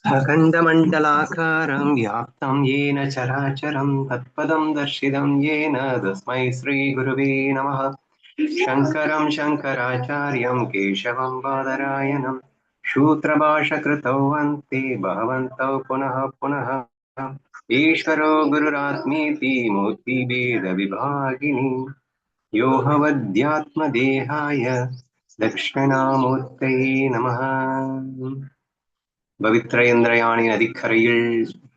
अखण्डमण्डलाकारं व्याप्तं येन चराचरं तत्पदं दर्शितं येन तस्मै श्रीगुरुवे नमः। शङ्करं शङ्कराचार्यं केशवं बादरायणं सूत्रभाषकृतौ वन्ते भगवन्तौ पुनः पुनः। ईश्वरो गुरुरात्मेति मूर्तिभेदविभागिनि योऽहवद्यात्मदेहाय दक्षिणामूर्तये नमः। பவித்ர இந்திரயாணி நதிக்கரையில்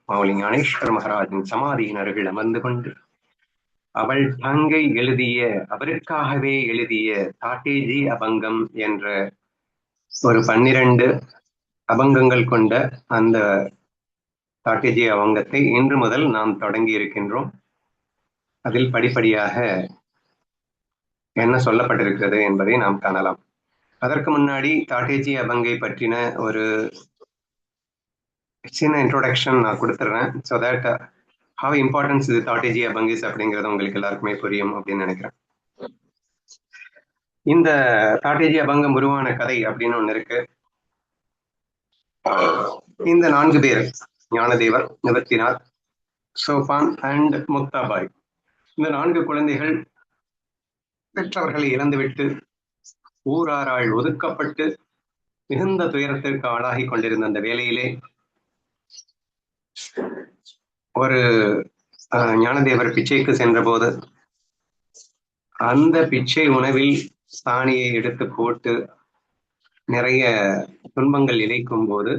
மௌலி ஞானேஸ்வர மகாராஜின் சமாதியின் அருகில் அமர்ந்து கொண்டு அவள் தங்கை எழுதிய அவருக்காகவே எழுதிய தாட்டேஜி அபங்கம் என்ற ஒரு 12 அபங்கங்கள் கொண்ட அந்த தாட்டேஜி அபங்கத்தை இன்று முதல் நாம் தொடங்கி இருக்கின்றோம். அதில் படிப்படியாக என்ன சொல்லப்பட்டிருக்கிறது என்பதை நாம் காணலாம். அதற்கு முன்னாடி தாட்டேஜி அபங்கை பற்றின ஒரு சின்ன இன்ட்ரோடக்ஷன் நான் கொடுத்துட்றேன். ஸோ தட் ஹவ் இம்பார்ட்டன்ஸ் இது தாட்டேஜி அபங்கிஸ் அப்படிங்கிறது உங்களுக்கு எல்லாருக்குமே புரியும் அப்படின்னு நினைக்கிறேன். இந்த தாட்டேஜி அபங்கம் உருவான கதை அப்படின்னு ஒண்ணு இருக்கு. இந்த 4 பேர் ஞானதேவர், நிவர்த்திநாத், சோபான் அண்ட் முக்தாபாய், இந்த 4 குழந்தைகள் பெற்றவர்களை இழந்துவிட்டு ஊராரால் ஒதுக்கப்பட்டு மிகுந்த துயரத்திற்கு ஆளாகி கொண்டிருந்த அந்த வேளையிலே ஒரு ஞானதேவர் பிச்சைக்கு சென்ற போது அந்த பிச்சை உணவில் சாணியை எடுத்து போட்டு நிறைய துன்பங்கள் இழைக்கும் போது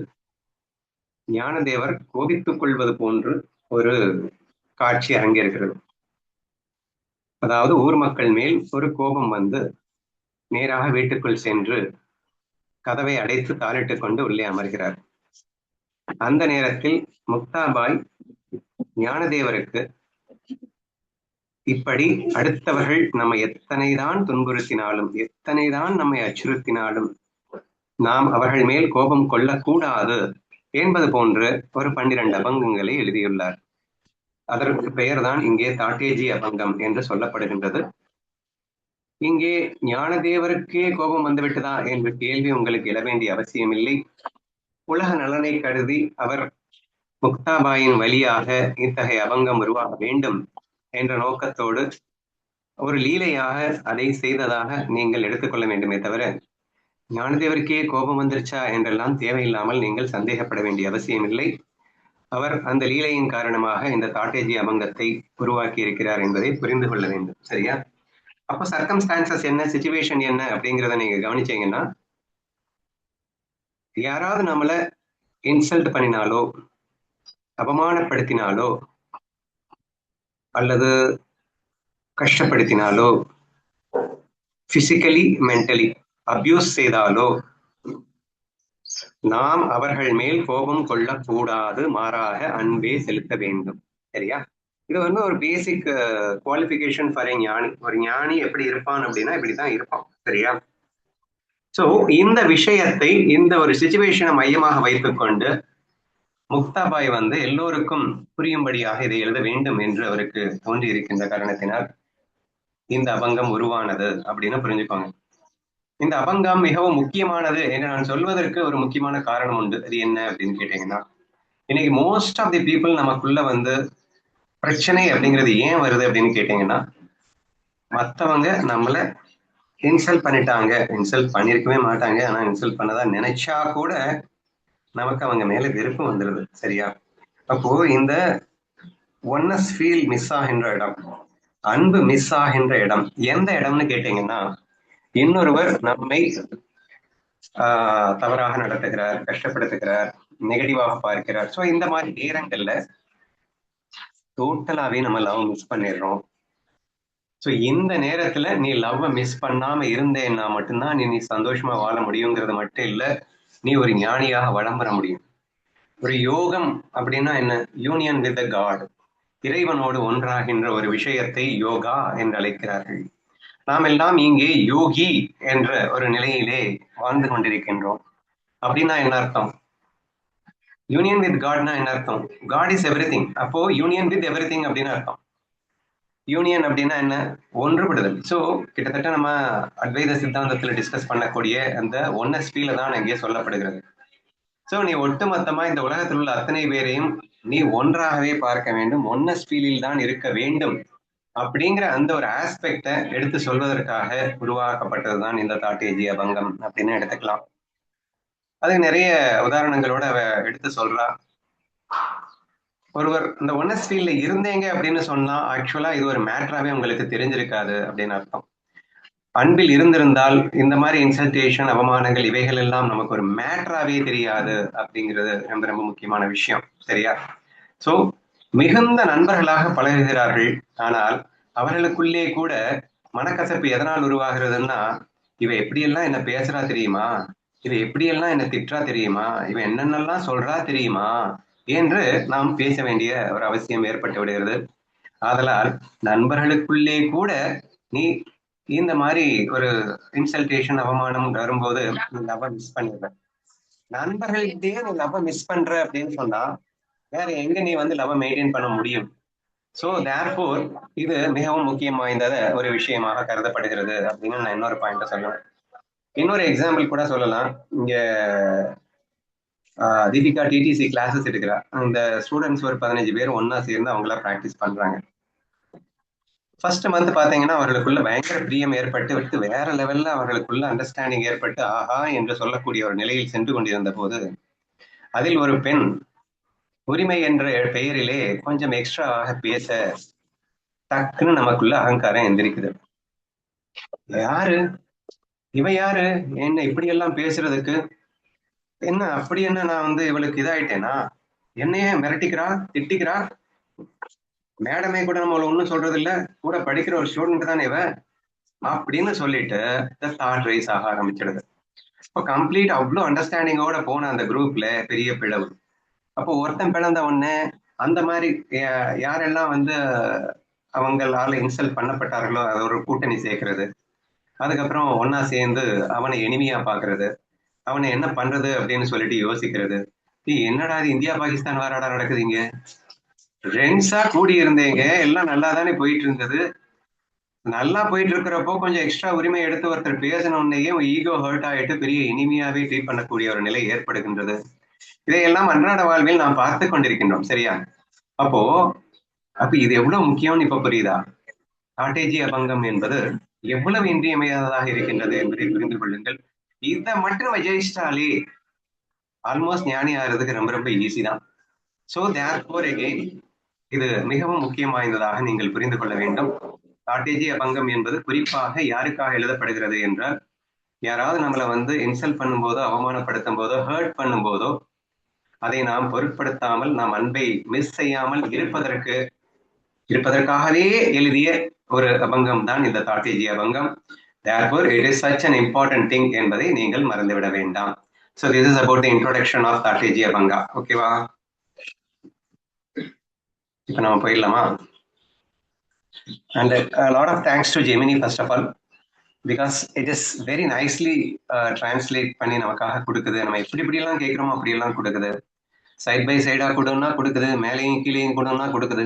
ஞானதேவர் கோபித்துக் கொள்வது போன்று ஒரு காட்சி அரங்கேறுகிறது. அதாவது ஊர் மக்கள் மேல் ஒரு கோபம் வந்து நேராக வீட்டுக்குள் சென்று கதவை அடைத்து தாளிட்டுக் கொண்டு உள்ளே அமர்கிறார். அந்த நேரத்தில் முக்தாபாய் ஞானதேவருக்கு இப்படி அடுத்தவர்கள் நம்ம எத்தனைதான் துன்புறுத்தினாலும் எத்தனைதான் நம்மை அச்சுறுத்தினாலும் நாம் அவர்கள் மேல் கோபம் கொள்ளக்கூடாது என்பது போன்று ஒரு 12 அபங்கங்களை எழுதியுள்ளார். அதற்கு பெயர்தான் இங்கே தாட்டேஜி அபங்கம் என்று சொல்லப்படுகின்றது. இங்கே ஞானதேவருக்கே கோபம் வந்துவிட்டதா என்ற கேள்வி உங்களுக்கு எழ வேண்டிய அவசியம் இல்லை. உலக நலனை கருதி அவர் முக்தாபாயின் வழியாக இத்தகைய அபங்கம் உருவாக வேண்டும் என்ற நோக்கத்தோடு ஒரு லீலையாக அதை செய்ததாக நீங்கள் எடுத்துக்கொள்ள வேண்டுமே தவிர ஞானதேவருக்கே கோபம் வந்துருச்சா என்றெல்லாம் தேவையில்லாமல் நீங்கள் சந்தேகப்பட வேண்டிய அவசியம் இல்லை. அவர் அந்த லீலையின் காரணமாக இந்த தாட்டேஜி அபங்கத்தை உருவாக்கி இருக்கிறார் என்பதை புரிந்து கொள்ள வேண்டும். சரியா? அப்போ சர்க்கம்ஸ்டான்சஸ் என்ன, சிச்சுவேஷன் என்ன அப்படிங்கிறத நீங்க கவனிச்சீங்கன்னா, யாராவது நம்மள இன்சல்ட் பண்ணினாலோ அவமானப்படுத்தினாலோ அல்லது கஷ்டப்படுத்தினாலோ பிசிக்கலி மென்டலி அபியூஸ் செய்தாலோ நாம் அவர்கள் மேல் கோபம் கொள்ளக்கூடாது, மாறாக அன்பே செலுத்த வேண்டும். சரியா? இது வந்து ஒரு பேசிக் குவாலிபிகேஷன் ஃபார் ஏ ஞானி. ஒரு ஞானி எப்படி இருப்பான் அப்படின்னா இப்படிதான் இருப்பான். சரியா? சோ இந்த விஷயத்தை, இந்த ஒரு சிச்சுவேஷனை மையமாக வைத்துக்கொண்டு முக்தாபாய் வந்து எல்லோருக்கும் புரியும்படியாக இதை எழுத வேண்டும் என்று அவருக்கு தோன்றி இருக்கின்ற காரணத்தினால் இந்த அபங்கம் உருவானது அப்படின்னு புரிஞ்சுக்கோங்க. இந்த அபங்கம் மிகவும் முக்கியமானது என்று நான் சொல்வதற்கு ஒரு முக்கியமான காரணம் உண்டு. அது என்ன அப்படின்னு கேட்டீங்கன்னா, இன்னைக்கு மோஸ்ட் ஆஃப் தி பீப்புள் நமக்குள்ள வந்து பிரச்சனை அப்படிங்கிறது ஏன் வருது அப்படின்னு கேட்டீங்கன்னா, மற்றவங்க நம்மள இன்சல்ட் பண்ணிட்டாங்க, இன்சல்ட் பண்ணிருக்கவே மாட்டாங்க, ஆனா இன்சல்ட் பண்ணதா நினைச்சா கூட நமக்கு அவங்க மேல வெறுப்பு வந்துடுது. சரியா? அப்போ இந்த ஒன்னஸ் ஃபீல் மிஸ் ஆகின்ற இடம், அன்பு மிஸ் ஆகின்ற இடம் எந்த இடம்னு கேட்டீங்கன்னா, இன்னொருவர் நம்மை தவறாக நடத்துகிறார், கஷ்டப்படுத்துகிறார், நெகட்டிவாக பார்க்கிறார். ஸோ இந்த மாதிரி நேரங்கள்ல டோட்டலாவே நம்ம லவ் மிஸ் பண்ணிடுறோம். ஸோ இந்த நேரத்துல நீ லவ் மிஸ் பண்ணாம இருந்தேன்னா மட்டும்தான் நீ சந்தோஷமா வாழ முடியுங்கிறது மட்டும் இல்ல, நீ ஒரு ஞானியாக வளம் பெற முடியும். ஒரு யோகம் அப்படின்னா என்ன? யூனியன் வித் த காட், இறைவனோடு ஒன்றாகின்ற ஒரு விஷயத்தை யோகா என்று அழைக்கிறார்கள். நாம் எல்லாம் இங்கே யோகி என்ற ஒரு நிலையிலே வாழ்ந்து கொண்டிருக்கின்றோம். அப்படின்னா என்ன அர்த்தம்? யூனியன் வித் காட்னா என்ன அர்த்தம்? God is everything. அப்போ யூனியன் வித் எவ்ரிதிங் அப்படின்னு அர்த்தம். யூனியன் அப்படின்னா என்ன? ஒன்றுபடுதல். ஸோ கிட்டத்தட்ட நம்ம அத்வைத சித்தாந்தத்தில் டிஸ்கஸ் பண்ணக்கூடிய அந்த ஒன்னஸ் ஃபீல தான் இங்கே சொல்லப்படுகிறது. சோ நீ ஒட்டுமொத்தமா இந்த உலகத்தில் உள்ள அத்தனை பேரையும் நீ ஒன்றாகவே பார்க்க வேண்டும், ஒன்னஸ் ஃபீலில் தான் இருக்க வேண்டும் அப்படிங்கிற அந்த ஒரு ஆஸ்பெக்ட எடுத்து சொல்வதற்காக உருவாக்கப்பட்டதுதான் இந்த தாட்டேஜி அபங்கம் அப்படின்னு எடுத்துக்கலாம். அது நிறைய உதாரணங்களோட அவ எடுத்து சொல்றா. ஒருவர் இந்த ஒன்னஸ் ஃபீல்ட்ல இருந்தேங்க அப்படின்னு சொன்னா ஆக்சுவலா இது ஒரு மேட்டராவே உங்களுக்கு தெரிஞ்சிருக்காது அப்படின்னு அர்த்தம். அன்பில் இருந்திருந்தால் இந்த மாதிரி இன்சல்டேஷன், அவமானங்கள் இவைகள் எல்லாம் நமக்கு ஒரு மேட்டராவே தெரியாது அப்படிங்கிறது ரொம்ப ரொம்ப முக்கியமான விஷயம். சரியா? சோ மிகுந்த நண்பர்களாக பழகுகிறார்கள். ஆனால் அவர்களுக்குள்ளே கூட மனக்கசப்பு எதனால் உருவாகிறதுன்னா, இவ எப்படியெல்லாம் என்ன பேசுறா தெரியுமா, இவ எப்படியெல்லாம் என்ன திட்டுறா தெரியுமா, இவ என்னென்னலாம் சொல்றா தெரியுமா என்று நாம் பேச வேண்டிய ஒரு அவசியம் ஏற்பட்டு விடுகிறது. ஆதலால் நண்பர்களுக்குள்ளே கூட நீ இந்த மாதிரி ஒரு இன்சல்டேஷன், அவமானம் வரும்போது நீ லவ் மிஸ் பண்ணிடுற. நண்பர்கள்கிட்டயே நீ லவ் மிஸ் பண்ற அப்படின்னு சொன்னா வேற எங்க நீ வந்து லவ் மெயின்டைன் பண்ண முடியும்? சோ தேர்ஃபோர் இது மிகவும் முக்கியம் வாய்ந்த ஒரு விஷயமாக கருதப்படுகிறது அப்படின்னு நான் இன்னொரு பாயிண்ட சொல்லுவேன். இன்னொரு எக்ஸாம்பிள் கூட சொல்லலாம். இங்க தீபிகா டிடிசி கிளாஸஸ் எடுக்கிறா. அந்த ஸ்டூடெண்ட்ஸ் ஒரு 15 பேர் ஒன்னா சேர்ந்து அவங்களா பிராக்டிஸ் பண்றாங்க. ஃபர்ஸ்ட் மந்த் பாத்தீங்கன்னா அவர்களுக்குள்ள பயங்கர பிரியம் ஏற்பட்டு விட்டு வேற லெவல்ல அவர்களுக்குள்ள அண்டர்ஸ்டாண்டிங் ஏற்பட்டு ஆஹா என்று சொல்லக்கூடிய ஒரு நிலையில் சென்று கொண்டிருந்த போது அதில் ஒரு பெண் உரிமை என்ற பெயரிலே கொஞ்சம் எக்ஸ்ட்ராவாக பேச டக்குன்னு நமக்குள்ள அகங்காரம் எந்திரிக்குது. யாரு இவ, யாரு என்ன இப்படி எல்லாம் பேசுறதுக்கு, என்ன அப்படி என்ன நான் வந்து இவளுக்கு இதாயிட்டேனா, என்னையே மிரட்டிக்கிறா, திட்டிக்கிறா, மேடமே கூட நம்மள ஒண்ணும் சொல்றது இல்ல, கூட படிக்கிற ஒரு ஸ்டூடெண்ட் தானே இவ அப்படின்னு சொல்லிட்டு தாட் ரைஸ் ஆக ஆரம்பிச்சிடுது. இப்போ கம்ப்ளீட் அவ்வளோ அண்டர்ஸ்டாண்டிங்கோட போன அந்த குரூப்ல பெரிய பிளவு. அப்போ ஒருத்தன் பிளந்த உடனே அந்த மாதிரி யாரெல்லாம் வந்து அவங்களால இன்சல்ட் பண்ணப்பட்டார்களோ அது ஒரு கூட்டணி சேர்க்கிறது, அதுக்கப்புறம் ஒன்னா சேர்ந்து அவனை எளிமையா பாக்குறது, அவனை என்ன பண்றது அப்படின்னு சொல்லிட்டு யோசிக்கிறது. என்னடா இது இந்தியா பாகிஸ்தான் வாராடா நடக்குது இங்க, ஃப்ரெண்ட்ஸா கூடி இருந்தீங்க எல்லாம் நல்லா தானே போயிட்டு இருந்தது, நல்லா போயிட்டு இருக்கிறப்போ கொஞ்சம் எக்ஸ்ட்ரா உரிமை எடுத்து ஒருத்தர் பேசணும்னேயே ஈகோ ஹர்ட் ஆயிட்டு பெரிய இனிமையாவே ட்ரீட் பண்ணக்கூடிய ஒரு நிலை ஏற்படுகின்றது. இதையெல்லாம் அன்றாட வாழ்வில் நாம் பார்த்து கொண்டிருக்கின்றோம். சரியா? அப்போ அப்ப இது எவ்வளவு முக்கியம்னு இப்ப புரியுதா? தாட்டேஜி அபங்கம் என்பது எவ்வளவு இன்றியமையாததாக இருக்கின்றது என்பதை புரிந்து கொள்ளுங்கள். இதை மட்டும் ஜெயிச்சிட்டாலே ஆல்மோஸ்ட் ஞானி ஆகிறதுக்கு ரொம்ப ரொம்ப ஈஸி தான். சோ தேர்ஃபோர் அகைன் இது மிகவும் முக்கியம் வாய்ந்ததாக நீங்கள் புரிந்து கொள்ள வேண்டும். தாட்டேஜி அபங்கம் என்பது குறிப்பாக யாருக்காக எழுதப்படுகிறது என்றால், யாராவது நம்மளை வந்து இன்சல்ட் பண்ணும்போதோ, அவமானப்படுத்தும் போதோ, ஹர்ட் பண்ணும் போதோ அதை நாம் பொருட்படுத்தாமல் நாம் அன்பை மிஸ் செய்யாமல் இருப்பதற்காகவே எழுதிய ஒரு அபங்கம் தான் இந்த தாட்டேஜி அபங்கம். Therefore, it is such an important thing என்பதை நீங்கள் மறந்துவிட வேண்டாம். So this is about the introduction of தாட்டேஜி அபங்கா. ஓகேவா? இப்ப நம்ம போயிடலாமா? And a lot of thanks to Gemini first of all, because it is very nicely translate பண்ணி நமக்காக கொடுக்குது. நம்ம எப்படி இப்படியெல்லாம் கேட்கிறோமோ அப்படியெல்லாம் கொடுக்குது. சைட் பை சைடா கொடுன்னா கொடுக்குது, மேலேயும் கீழேயும் கொடுன்னா கொடுக்குது.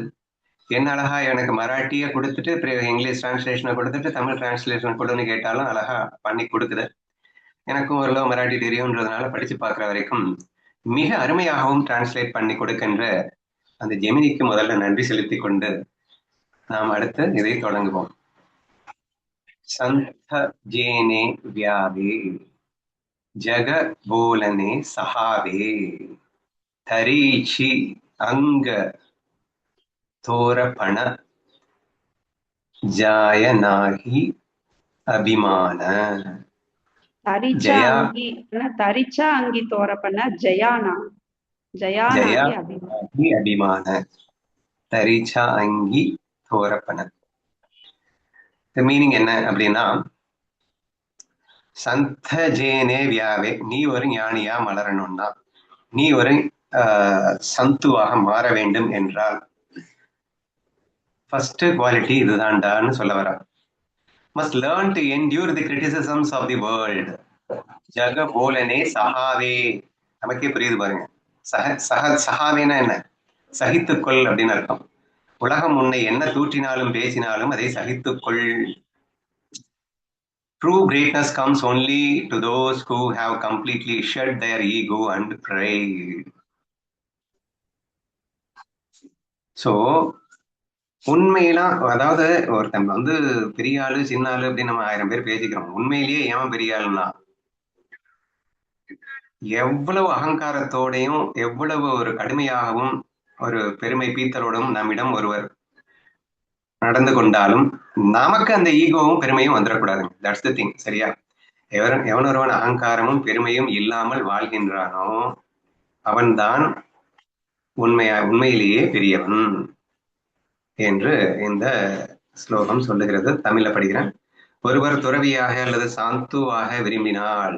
என்ன அழகா எனக்கு மராட்டியை கொடுத்துட்டு இங்கிலீஷ் டிரான்ஸ்லேஷனை கொடுத்துட்டு தமிழ் டிரான்ஸ்லேஷன் கொடுன்னு கேட்டாலும் அழகா பண்ணி கொடுக்குது. எனக்கும் ஓரளவு மராட்டி தெரியும்ன்றதுனால படிச்சு பார்க்குற வரைக்கும் மிக அருமையாகவும் டிரான்ஸ்லேட் பண்ணி கொடுக்கின்ற அந்த ஜெமினிக்கு முதல்ல நன்றி செலுத்தி கொண்டு நாம் அடுத்து இதை தொடங்குவோம். சந்த ஜேனே வியாவே ஜக போலனே சஹாவே தரீச்சி அங்க தோரபண ஜாய நாகி அபிமான. தரிச்சா அங்கி தோரப்பண்ண ஜயானா அபிமான தரிச்சா அங்கி தோரப்பண. மீனிங் என்ன அப்படின்னா, சந்த ஜேனே வியாவே, நீ ஒரு ஞானியா மலரணும்னா, நீ ஒரு சந்துவாக மாற வேண்டும் என்றால் ஃபர்ஸ்ட் குவாலிட்டி இதுதான்டான்னு சொல்ல வர. must learn to endure the criticisms of the world. ஜக போலனே சஹாவே, நமக்கே புரியுது பாருங்க. சஹாவேனா என்ன? சகித்துக்கொள் அப்படின்னு அர்த்தம். உலகம் உன்னை என்ன தூற்றினாலும் பேசினாலும் அதை சகித்துக்கொள். True greatness comes only to those who have completely shed their ego and pride. So உண்மையெல்லாம் அதாவது ஒருத்தன் வந்து பெரிய ஆளு சின்ன ஆளு அப்படின்னு நம்ம 1000 பேர் பேசிக்கிறோம். உண்மையிலேயே ஏன் பெரிய ஆளுன்னா எவ்வளவு அகங்காரத்தோடையும் எவ்வளவு ஒரு கடுமையாகவும் ஒரு பெருமை பீத்தலோடும் நம்மிடம் ஒருவர் நடந்து கொண்டாலும் நமக்கு அந்த ஈகோவும் பெருமையும் வந்துடக்கூடாது. That's the thing. சரியா? எவனொருவன் அகங்காரமும் பெருமையும் இல்லாமல் வாழ்கின்றானோ அவன்தான் உண்மையிலேயே பெரியவன் என்று இந்த ஸ்லோகம் சொல்லுகிறது. தமிழ்ல படிக்கிறேன். ஒருவர் துறவியாக அல்லது சாந்துவாக விரும்பினால்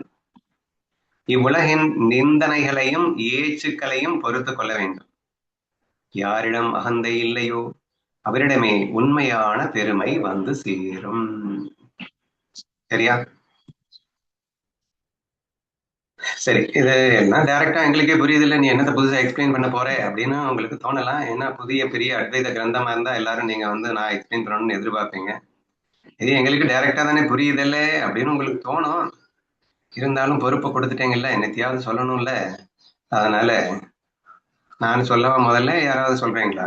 இவ்வுலகின் நிந்தனைகளையும் ஏச்சுக்களையும் பொறுத்து கொள்ள வேண்டும். யாரிடம் அகந்தை இல்லையோ அவரிடமே உண்மையான பெருமை வந்து சேரும். சரியா? சரி, இது என்ன டைரக்டா எங்களுக்கே புரியுது இல்லை, நீ என்னத்தை புதுசா எக்ஸ்பிளைன் பண்ண போற அப்படின்னு உங்களுக்கு தோணலாம். ஏன்னா புதிய பெரிய அத்வைத கிரந்தமா இருந்தா எல்லாரும் நீங்க வந்து நான் எக்ஸ்பிளைன் பண்ணணும்னு எதிர்பார்ப்பீங்க. இது எங்களுக்கு டைரக்டா தானே புரியுதில்ல அப்படின்னு உங்களுக்கு தோணும். இருந்தாலும் பொறுப்பை கொடுத்துட்டேங்கல்ல, என்னத்தையாவது சொல்லணும்ல, அதனால நான் சொல்லவா முதல்ல, யாராவது சொல்றீங்களா?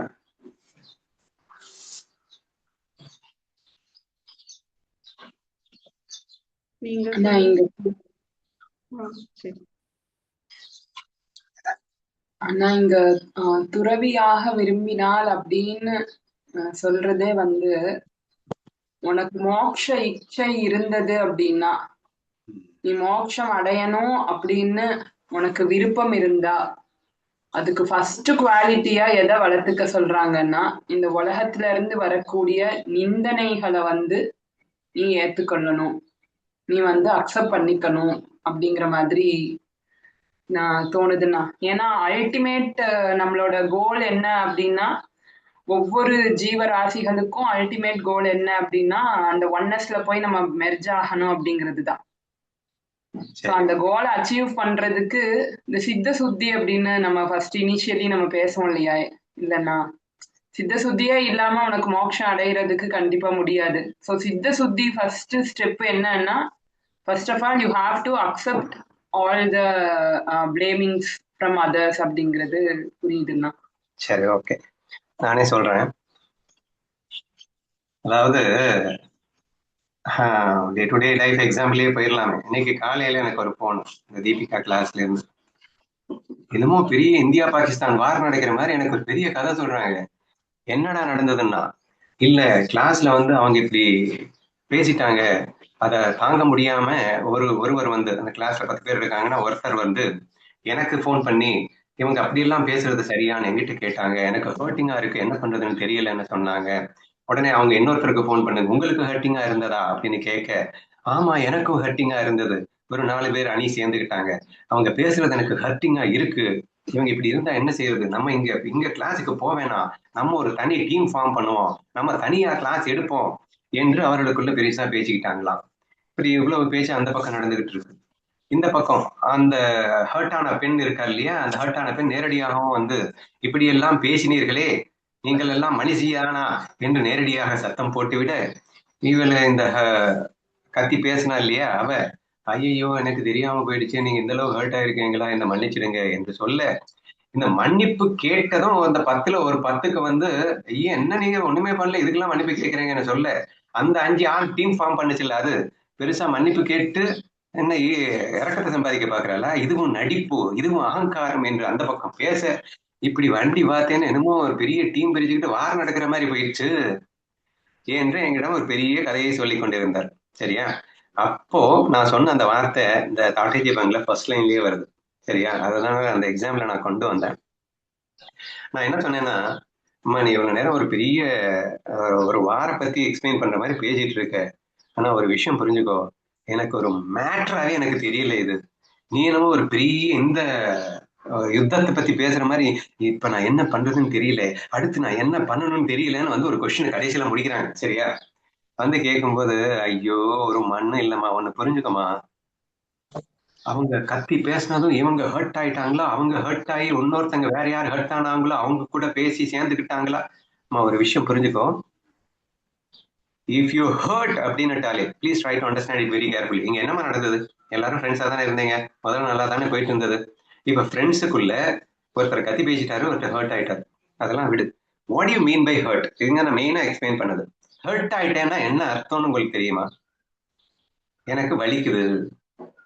நீங்க ஆனா இங்க துறவியாக விரும்பினால் அப்படின்னு சொல்றதே வந்து உனக்கு மோட்ச இச்சை இருந்தது அப்படின்னா, நீ மோட்சம் அடையணும் அப்படின்னு உனக்கு விருப்பம் இருந்தா அதுக்கு ஃபர்ஸ்ட் குவாலிட்டியா எதை வளர்த்துக்க சொல்றாங்கன்னா, இந்த உலகத்துல இருந்து வரக்கூடிய நிந்தனைகளை வந்து நீ ஏத்துக்கொள்ளணும், நீ வந்து அக்செப்ட் பண்ணிக்கணும் அப்படிங்கிற மாதிரி நான் தோணுதுன்னா. ஏன்னா அல்டிமேட் நம்மளோட கோல் என்ன அப்படின்னா, ஒவ்வொரு ஜீவராசிகளுக்கும் அல்டிமேட் கோல் என்ன அப்படின்னா அந்த ஒன்னஸ்ல போய் நம்ம மெர்ஜ் ஆகணும் அப்படிங்கிறதுதான். அந்த கோலை அச்சீவ் பண்றதுக்கு இந்த சித்த சுத்தி அப்படின்னு நம்ம ஃபர்ஸ்ட் இனிஷியலி நம்ம பேசுவோம் இல்லையா, இல்லைன்னா சித்த சுத்தியே இல்லாம உனக்கு மோட்சம் அடைகிறதுக்கு கண்டிப்பா முடியாது. ஸோ சித்த சுத்தி ஃபர்ஸ்ட் ஸ்டெப் என்னன்னா, first of all you have to accept all the blamings from others அப்படிங்கிறது புரியுதுன்னா. சரி, ஓகே, நானே சொல்றேன். அதாவது டே டு டே லைஃப் எக்ஸாம்பிளே போயிடலாமே. இன்னைக்கு காலையில எனக்கு ஒரு போன், இந்த தீபிகா கிளாஸ்ல இருந்து என்னமோ பெரிய இந்தியா பாகிஸ்தான் வார் நடக்கிற மாதிரி எனக்கு ஒரு பெரிய கதை சொல்றாங்க. என்னடா நடந்ததுன்னா, இல்ல கிளாஸ்ல வந்து அவங்க இப்படி பேசிட்டாங்க, அதை தாங்க முடியாம ஒருவர் வந்து அந்த கிளாஸ்ல 10 பேர் இருக்காங்கன்னா ஒருத்தர் வந்து எனக்கு போன் பண்ணி இவங்க அப்படியெல்லாம் பேசுறது சரியான்னு என்கிட்ட கேட்டாங்க, எனக்கு ஹர்ட்டிங்கா இருக்கு, என்ன பண்றதுன்னு தெரியலன்னு சொன்னாங்க. உடனே அவங்க இன்னொருத்தருக்கு போன் பண்ணுங்க, உங்களுக்கு ஹர்ட்டிங்கா இருந்ததா அப்படின்னு கேட்க, ஆமா எனக்கும் ஹர்ட்டிங்கா இருந்தது. ஒரு 4 பேர் அணி சேர்ந்துக்கிட்டாங்க, அவங்க பேசுறது எனக்கு ஹர்ட்டிங்கா இருக்கு, இவங்க இப்படி இருந்தா என்ன செய்யறது, நம்ம இங்க கிளாஸுக்கு போவேனா, நம்ம ஒரு தனி டீம் ஃபார்ம் பண்ணுவோம், நம்ம தனியா கிளாஸ் எடுப்போம் என்று அவர்களுக்குள்ள பெருசா பேசிக்கிட்டாங்களாம். இப்படி இவ்வளவு பேச்சு அந்த பக்கம் நடந்துகிட்டு இருக்கு. இந்த பக்கம் அந்த ஹர்ட்டான பெண் இருக்கா இல்லையா, அந்த ஹர்ட்டான பெண் நேரடியாகவும் வந்து இப்படியெல்லாம் பேசினீர்களே, நீங்கள் எல்லாம் மனுஷியானா என்று நேரடியாக சத்தம் போட்டுவிட, இவளை இந்த கத்தி பேசினா இல்லையா அவ, ஐயோ எனக்கு தெரியாம போயிடுச்சு, நீங்க இந்த அளவு ஹர்ட் ஆயிருக்கீங்களா, என்ன மன்னிச்சிடுங்க என்று சொல்ல, இந்த மன்னிப்பு கேட்டதும் அந்த 10ல ஒரு 10க்கு வந்து ஐயா என்ன நீங்க ஒண்ணுமே பண்ணல, இதுக்கெல்லாம் மன்னிப்பு கேட்கறீங்கன்னு சொல்ல, அந்த 5 ஆள் டீம் ஃபார்ம் பண்ணுச்சுல்ல, அது பெருசா மன்னிப்பு கேட்டு என்ன இறக்கத்தை சம்பாதிக்க பாக்குறாளா, இதுவும் நடிப்பு, இதுவும் அகங்காரம் என்று அந்த பக்கம் பேச, இப்படி வண்டி பார்த்தேன்னு என்னமோ ஒரு பெரிய டீம் பிரிச்சுக்கிட்டு வாரம் நடக்கிற மாதிரி போயிடுச்சு என்று எங்கிடம் ஒரு பெரிய கதையை சொல்லி கொண்டிருந்தார். சரியா? அப்போ நான் சொன்ன அந்த வார்த்தை இந்த தாட்டேஜி பங்க்ல ஃபர்ஸ்ட் லைன்லயே வருது. சரியா? அதுதான் அந்த எக்ஸாம்ல நான் கொண்டு வந்தேன். நான் என்ன சொன்னேன்னா, அம்மா நீ இவ்வளவு நேரம் ஒரு பெரிய ஒரு வார பத்தி எக்ஸ்பிளைன் பண்ற மாதிரி பேசிட்டு இருக்க, ஆனா ஒரு விஷயம் புரிஞ்சுக்கோ, எனக்கு ஒரு மேட்டராவே எனக்கு தெரியல இது, நீ என்னமோ ஒரு பெரிய இந்த யுத்தத்தை பத்தி பேசுற மாதிரி, இப்ப நான் என்ன பண்றதுன்னு தெரியல, அடுத்து நான் என்ன பண்ணணும்னு தெரியலன்னு வந்து ஒரு கொஸ்டின் கடைசியில முடிக்கிறாங்க. சரியா? வந்து கேட்கும்போது ஐயோ ஒரு மண்ணு இல்லம்மா, ஒண்ணு புரிஞ்சுக்கமா, அவங்க கத்தி பேசினதும் இவங்க ஹர்ட் ஆயிட்டாங்களா, அவங்க ஹர்ட் ஆகி இன்னொருத்தங்க வேற யார் ஹர்ட் ஆனாங்களோ அவங்க கூட பேசி சேர்ந்துக்கிட்டாங்களா. ஒரு விஷயம் புரிஞ்சுக்கோ, இஃப் யூ ஹர்ட் அப்படின்னுட்டாலே please try to understand it very carefully. இங்க என்னமா நடந்தது? எல்லாரும் ஃப்ரெண்ட்ஸா தானே இருந்தீங்க, முதல்ல நல்லா தானே போயிட்டு இருந்தது. இப்ப ஃப்ரெண்ட்ஸுக்குள்ள ஒருத்தர் கத்தி பேசிட்டாரு, ஒருத்தர் ஹர்ட் ஆயிட்டாரு, அதெல்லாம் விடு. What you mean by hurt? இதுங்க நான் மெயினா எக்ஸ்பிளைன் பண்ணது. ஹர்ட் ஆயிட்டேன்னா என்ன அர்த்தம்னு உங்களுக்கு தெரியுமா? எனக்கு வலிக்குது,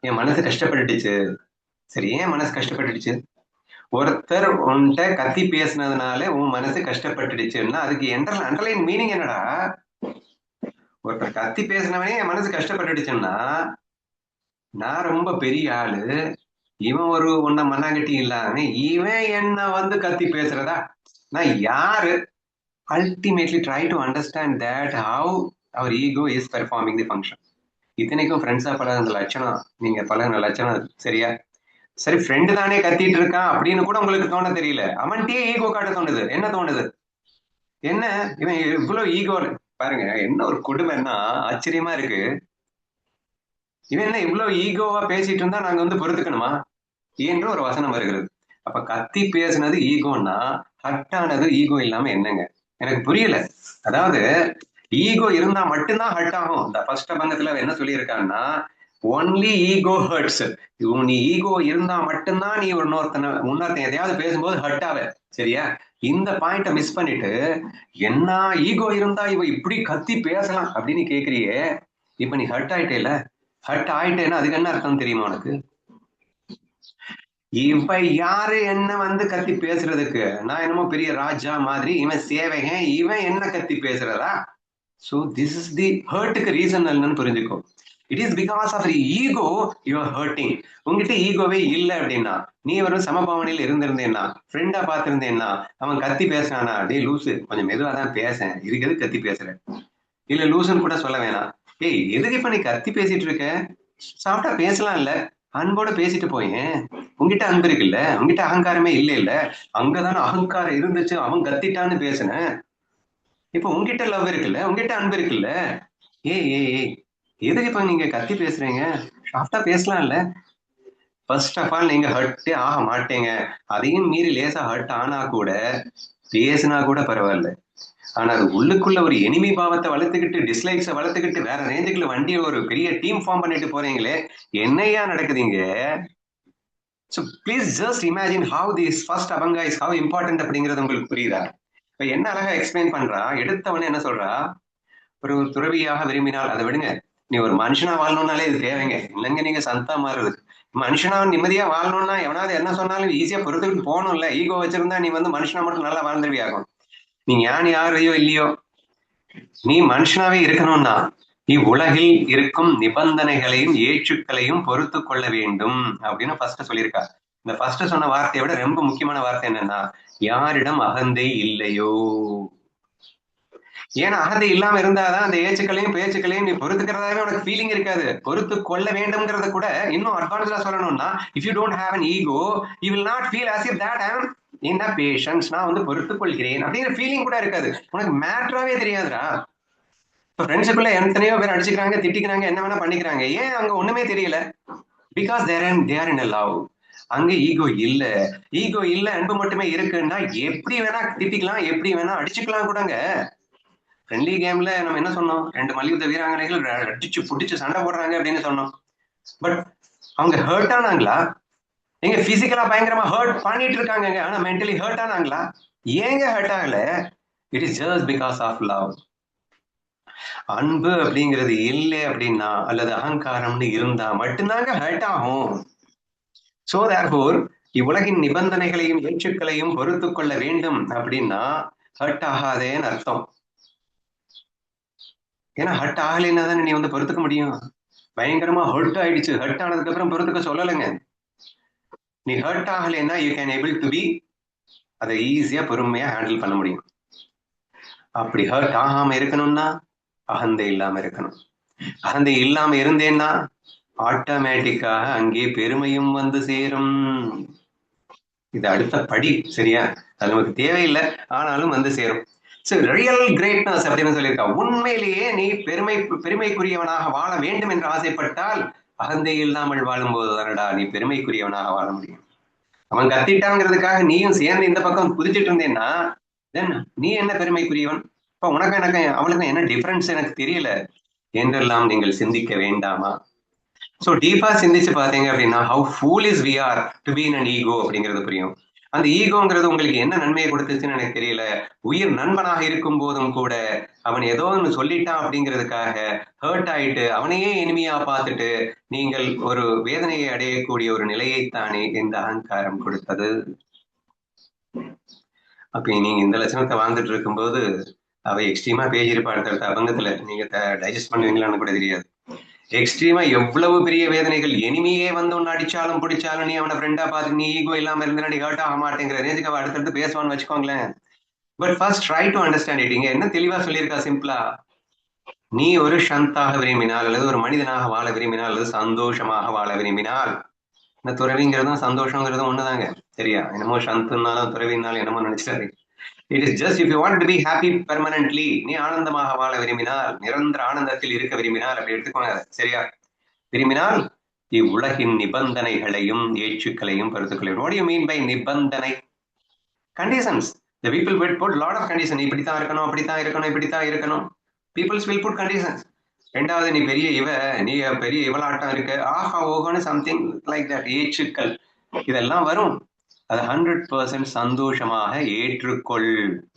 என் மனசு கஷ்டப்பட்டுடுச்சு. சரி, ஏன் மனசு கஷ்டப்பட்டுடுச்சு? ஒருத்தர் உன்கிட்ட கத்தி பேசினதுனால உன் மனசு கஷ்டப்பட்டுடுச்சுன்னா அதுக்கு அண்டர்லைன் மீனிங் என்னடா? ஒருத்தர் கத்தி பேசினவனே என் மனசு கஷ்டப்பட்டுடுச்சுன்னா நான் ரொம்ப பெரிய ஆளு, இவன் ஒரு உன்ன மண்ணாங்கட்டி இல்லாம இவன் என்ன வந்து கத்தி பேசுறதா? நான் யாரு? Ultimately try to understand that how our ego is performing the function. இத்தனைக்கும் ஃப்ரெண்ட்ஸா பழகுற லட்சணம், நீங்க பழகுற லட்சணம் சரியா? சரி, ஃப்ரெண்டு தானே கத்திட்டு இருக்கான் அப்படின்னு கூட உங்களுக்கு தோண தெரியல, அவன்கிட்டயே ஈகோ காட்ட தோணுது. என்ன தோணுது? என்ன இவன் இவ்வளவு ஈகோ? பாருங்க என்ன ஒரு கொடுமைன்னா ஆச்சரியமா இருக்கு. இவன் என்ன இவ்வளவு ஈகோவா பேசிட்டு இருந்தா நாங்க வந்து பொறுத்துக்கணுமா என்று ஒரு வசனம் வருகிறது. அப்ப கத்தி பேசுனது ஈகோன்னா ஹர்ட் ஆனது ஈகோ இல்லாம என்னங்க? எனக்கு புரியல. அதாவது ஈகோ இருந்தா மட்டும்தான் ஹர்ட் ஆகும். இந்த ஃபர்ஸ்ட் பங்கத்துல என்ன சொல்லியிருக்கான்னா ஒன்லி ஈகோ ஹர்ட்ஸ். நீ ஈகோ இருந்தா மட்டும்தான் நீ இன்னொருத்தன் எதையாவது பேசும்போது ஹர்ட் ஆவ. சரியா? இந்த பாயிண்ட மிஸ் பண்ணிட்டு என்ன ஈகோ இருந்தா இவ இப்படி கத்தி பேசலாம் அப்படின்னு கேக்குறியே, இப்ப நீ ஹர்ட் ஆயிட்டேல. ஹர்ட் ஆயிட்டேன்னா அதுக்கு என்ன அர்த்தம் தெரியுமா உனக்கு? இவ யாரு என்ன வந்து கத்தி பேசுறதுக்கு? நான் என்னமோ பெரிய ராஜா மாதிரி, இவன் சேவகன், இவன் என்ன கத்தி பேசுறதா? சோ திஸ் இஸ் தி ஹர்ட்டுக்கு ரீசன் என்னன்னு புரிஞ்சுக்கோ. It is because of ego you are hurting. உங்ககிட்ட ஈகோவே இல்லை அப்படின்னா, நீ ஒரு சமபாவனையில் இருந்திருந்தேன்னா, ஃப்ரெண்டா பார்த்திருந்தேன்னா, அவன் கத்தி பேசுறானா, டே லூசு கொஞ்சம் மெதுவா தான் பேசேன், இதுக்கு எது கத்தி பேசுற? இல்ல லூசுன்னு கூட சொல்ல வேணாம். ஏய் எதுக்கு இப்ப நீ கத்தி பேசிட்டு இருக்க? சாப்பிட்டா பேசலாம் இல்ல, அன்போட பேசிட்டு போயேன். உங்ககிட்ட அன்பு இருக்குல்ல, உங்ககிட்ட அகங்காரமே இல்ல இல்ல. அங்கதானே அகங்காரம் இருந்துச்சு, அவன் கத்திட்டான்னு பேசுனேன். இப்ப உங்ககிட்ட லவ் இருக்குல்ல, உங்ககிட்ட அன்பு இருக்குல்ல. ஏய் ஏய் ஏய் எதுக்கு இப்ப நீங்க கத்தி பேசுறீங்க? சாஃப்டா பேசலாம் இல்ல. ஃபர்ஸ்ட் ஆஃப் ஆல் நீங்க ஹர்ட்டே ஆக மாட்டீங்க. அதையும் மீறி லேசா ஹர்ட் ஆனா கூட பேசினா கூட பரவாயில்ல. ஆனா அது உள்ளுக்குள்ள ஒரு எனிமி பாவத்தை வளர்த்துக்கிட்டு, டிஸ்லைக்ஸை வளர்த்துக்கிட்டு, வேற ரேஞ்சுக்குள்ள வண்டியை ஒரு பெரிய டீம் ஃபார்ம் பண்ணிட்டு போறீங்களே, என்னையா நடக்குதுங்க? So please just imagine how this first abhanga is how important அப்படிங்கிறது உங்களுக்கு புரியுதா? இப்ப என்ன அழகா எக்ஸ்பிளைன் பண்றா, எடுத்தவனே என்ன சொல்றா, ஒரு துறவியாக விரும்பினால் அதை விடுங்க, நீ ஒரு மனுஷனா வாழணும்னாலே இது தேவைங்க. இல்லைங்க நீங்க சந்தா மாறுறது. மனுஷனா நிம்மதியா வாழணும்னா எவனாவது என்ன சொன்னாலும் ஈஸியா பொறுத்துக்கிட்டு போகணும்ல. ஈகோ வச்சிருந்தா நீ வந்து மனுஷனா மட்டும் நல்லா வாழ்ந்துருவியாகும். நீ ஞானி யாரையோ இல்லையோ, நீ மனுஷனாவே இருக்கணும்னா இவ்வுலகில் இருக்கும் நிபந்தனைகளையும் ஏற்றுக்களையும் பொறுத்து கொள்ள வேண்டும் அப்படின்னு ஃபர்ஸ்ட் சொல்லியிருக்கா. இந்த ஃபர்ஸ்ட் சொன்ன வார்த்தையை விட ரொம்ப முக்கியமான வார்த்தை என்னன்னா, யாரிடம் அகந்தை இல்லையோ. ஏன்னா அகந்தை இல்லாம இருந்தாதான் அந்த ஏச்சுக்களையும் பேச்சுக்களையும் நீ பொறுத்துக்கிறதாவே உனக்கு ஃபீலிங் இருக்காது. பொறுத்து கொள்ள வேண்டும்ங்கிறத கூட இன்னும் அட்வான்ஸ்டா சொல்லணும்னா, if you don't have an ego you will not feel as if that I am என்ன பேஷன்ஸ், நான் வந்து பொறுத்துக் கொள்கிறேன் அப்படிங்கிற ஃபீலிங் கூட இருக்காது. உனக்கு மேட்டராவே தெரியாதுடா. இப்போ ஃப்ரெண்ட்ஸுக்குள்ள எத்தனையோ பேர் அடிச்சுக்கிறாங்க, திட்டிக்கிறாங்க, என்ன வேணா பண்ணிக்கிறாங்க. ஏன் அங்க ஒண்ணுமே தெரியல? Because they're in love. அங்க ஈகோ இல்ல. ஈகோ இல்ல, அன்பு மட்டுமே இருக்குன்னா எப்படி வேணா திட்டிக்கலாம், எப்படி வேணா அடிச்சுக்கலாம் கூடங்க. ஃப்ரெண்ட்லி கேம்ல நம்ம என்ன சொன்னோம், ரெண்டு மல்யுத்த வீராங்கனைகள் அடிச்சு புடிச்சு சண்டை போடுறாங்க அப்படின்னு சொன்னோம். பட் அவங்க ஹர்ட் ஆனாங்களா? எங்க பிசிக்கலா பயங்கரமா ஹர்ட் பண்ணிட்டு இருக்காங்க, ஆனா மென்டலி ஹர்ட் ஆனாங்களா? ஏங்க ஹர்ட் ஆகல? It is just because of love. அன்பு அப்படிங்கிறது இல்லை அப்படின்னா, அல்லது அகங்காரம்னு இருந்தா மட்டும்தாங்க ஹர்ட் ஆகும். சோ தேர்ஃபோர் இவ்வுலகின் நிபந்தனைகளையும் ஏற்றுக்களையும் பொறுத்து கொள்ள வேண்டும் அப்படின்னா ஹர்ட் ஆகாதேன்னு அர்த்தம். ஏன்னா ஹர்ட் ஆகலைன்னா தானே நீ வந்து பொறுத்துக்க முடியும். பயங்கரமா ஹர்ட் ஆயிடுச்சு, ஹர்ட் ஆனதுக்கு அப்புறம் பொறுத்துக்க சொல்லலைங்க. நீ ஹர்ட் ஆகலைன்னா you can able to be, அதை ஈஸியா பொறுமையா ஹேண்டில் பண்ண முடியும். அப்படி ஹர்ட் ஆகாம இருக்கணும்னா அகந்தை இல்லாம இருக்கணும். அகந்தை இல்லாம இருந்தேன்னா ஆட்டோமேட்டிக்காக அங்கே பெருமையும் வந்து சேரும். இது அடுத்த படி, சரியா? அது நமக்கு தேவையில்லை, ஆனாலும் வந்து சேரும். ரியல் கிரேட்னஸ் அப்படின்னு சொல்லியிருக்கா. உண்மையிலேயே நீ பெருமைக்குரியவனாக வாழ வேண்டும் என்று ஆசைப்பட்டால் அகந்தை இல்லாமல் வாழும்போது தானடா நீ பெருமைக்குரியவனாக வாழ முடியும். அவன் கத்திட்டாங்கிறதுக்காக நீயும் சேர்ந்து இந்த பக்கம் குதிச்சுட்டு இருந்தேன்னா தென் நீ என்ன பெருமைக்குரியவன்? இப்ப உனக்கு எனக்கு அவளுக்கு என்ன டிஃபரன்ஸ் எனக்கு தெரியல என்றெல்லாம் நீங்கள் சிந்திக்க வேண்டாமா? ஸோ டீப்பா சிந்திச்சு பாத்தீங்க அப்படின்னா how foolish we are to be in an ego அப்படிங்கிறது புரியும். அந்த ஈகோங்கிறது உங்களுக்கு என்ன நன்மையை கொடுத்துச்சுன்னு எனக்கு தெரியல. உயிர் நண்பனாக இருக்கும் போதும் கூட அவன் ஏதோ ஒன்று சொல்லிட்டான் அப்படிங்கிறதுக்காக ஹர்ட் ஆயிட்டு அவனையே இனிமையா பார்த்துட்டு நீங்கள் ஒரு வேதனையை அடையக்கூடிய ஒரு நிலையைத்தானே இந்த அகங்காரம் கொடுத்தது. அப்ப நீங்க இந்த லட்சணத்தை வாழ்ந்துட்டு இருக்கும்போது அவ எக்ஸ்ட்ரீமா பேசியிருப்பா அடுத்த அபங்கத்துல, நீங்க டைஜஸ்ட் பண்ணுவீங்களான்னு கூட தெரியாது. எக்ஸ்ட்ரீமா எவ்வளவு பெரிய வேதனைகள், எனிமையே வந்து ஒன்னு அடிச்சாலும் பிடிச்சாலும் நீ அவனை ஃப்ரெண்டா பார்த்து நீ ஈகோ இல்லாம இருந்தா நீ ஹர்ட் ஆக மாட்டேங்கிற ரேஞ்சுக்கு அவ அடுத்தடுத்து பேசுவான்னு வச்சுக்கோங்களேன். But first try to understand it. இங்க என்ன தெளிவா சொல்லியிருக்கா சிம்பிளா, நீ ஒரு ஷந்தாக விரும்பினால் அல்லது ஒரு மனிதனாக வாழ விரும்பினால் அல்லது சந்தோஷமாக வாழ விரும்பினால், இந்த துறவிங்கிறதும் சந்தோஷங்கிறதும் ஒண்ணுதாங்க. சரியா? என்னமோ சந்துனாலும் துறவினாலும் என்னமோ நினைச்சிட்டாரு. It is just if you want to be happy permanently, நீ ஆனந்தமாக வாழ விரும்பினால், நிரந்தர ஆனந்தத்தில் இருக்க விரும்பினால் அப்படி எடுத்துக்கோங்க. சரியா? விரும்பினால் இவ்வுலகின் நிபந்தனைகளையும் ஏற்றுக்களையும் பொறுத்துக்கொள்ளும். What do you mean by நிபந்தனை? Conditions. The people will put lot of conditions. இப்படித்தான் இருக்கணும், அப்படித்தான் இருக்கணும், இப்படித்தான் இருக்கணும். Peoples will put conditions. ரெண்டாவது, நீ பெரிய நீ பெரிய இவளாட்டம் இருக்க, ஆஹா ஓகோன்னு சம்திங் லைக் தட், ஏற்றுக்கள் இதெல்லாம் வரும். அதை 100% சந்தோஷமாக ஏற்றுக்கொள்.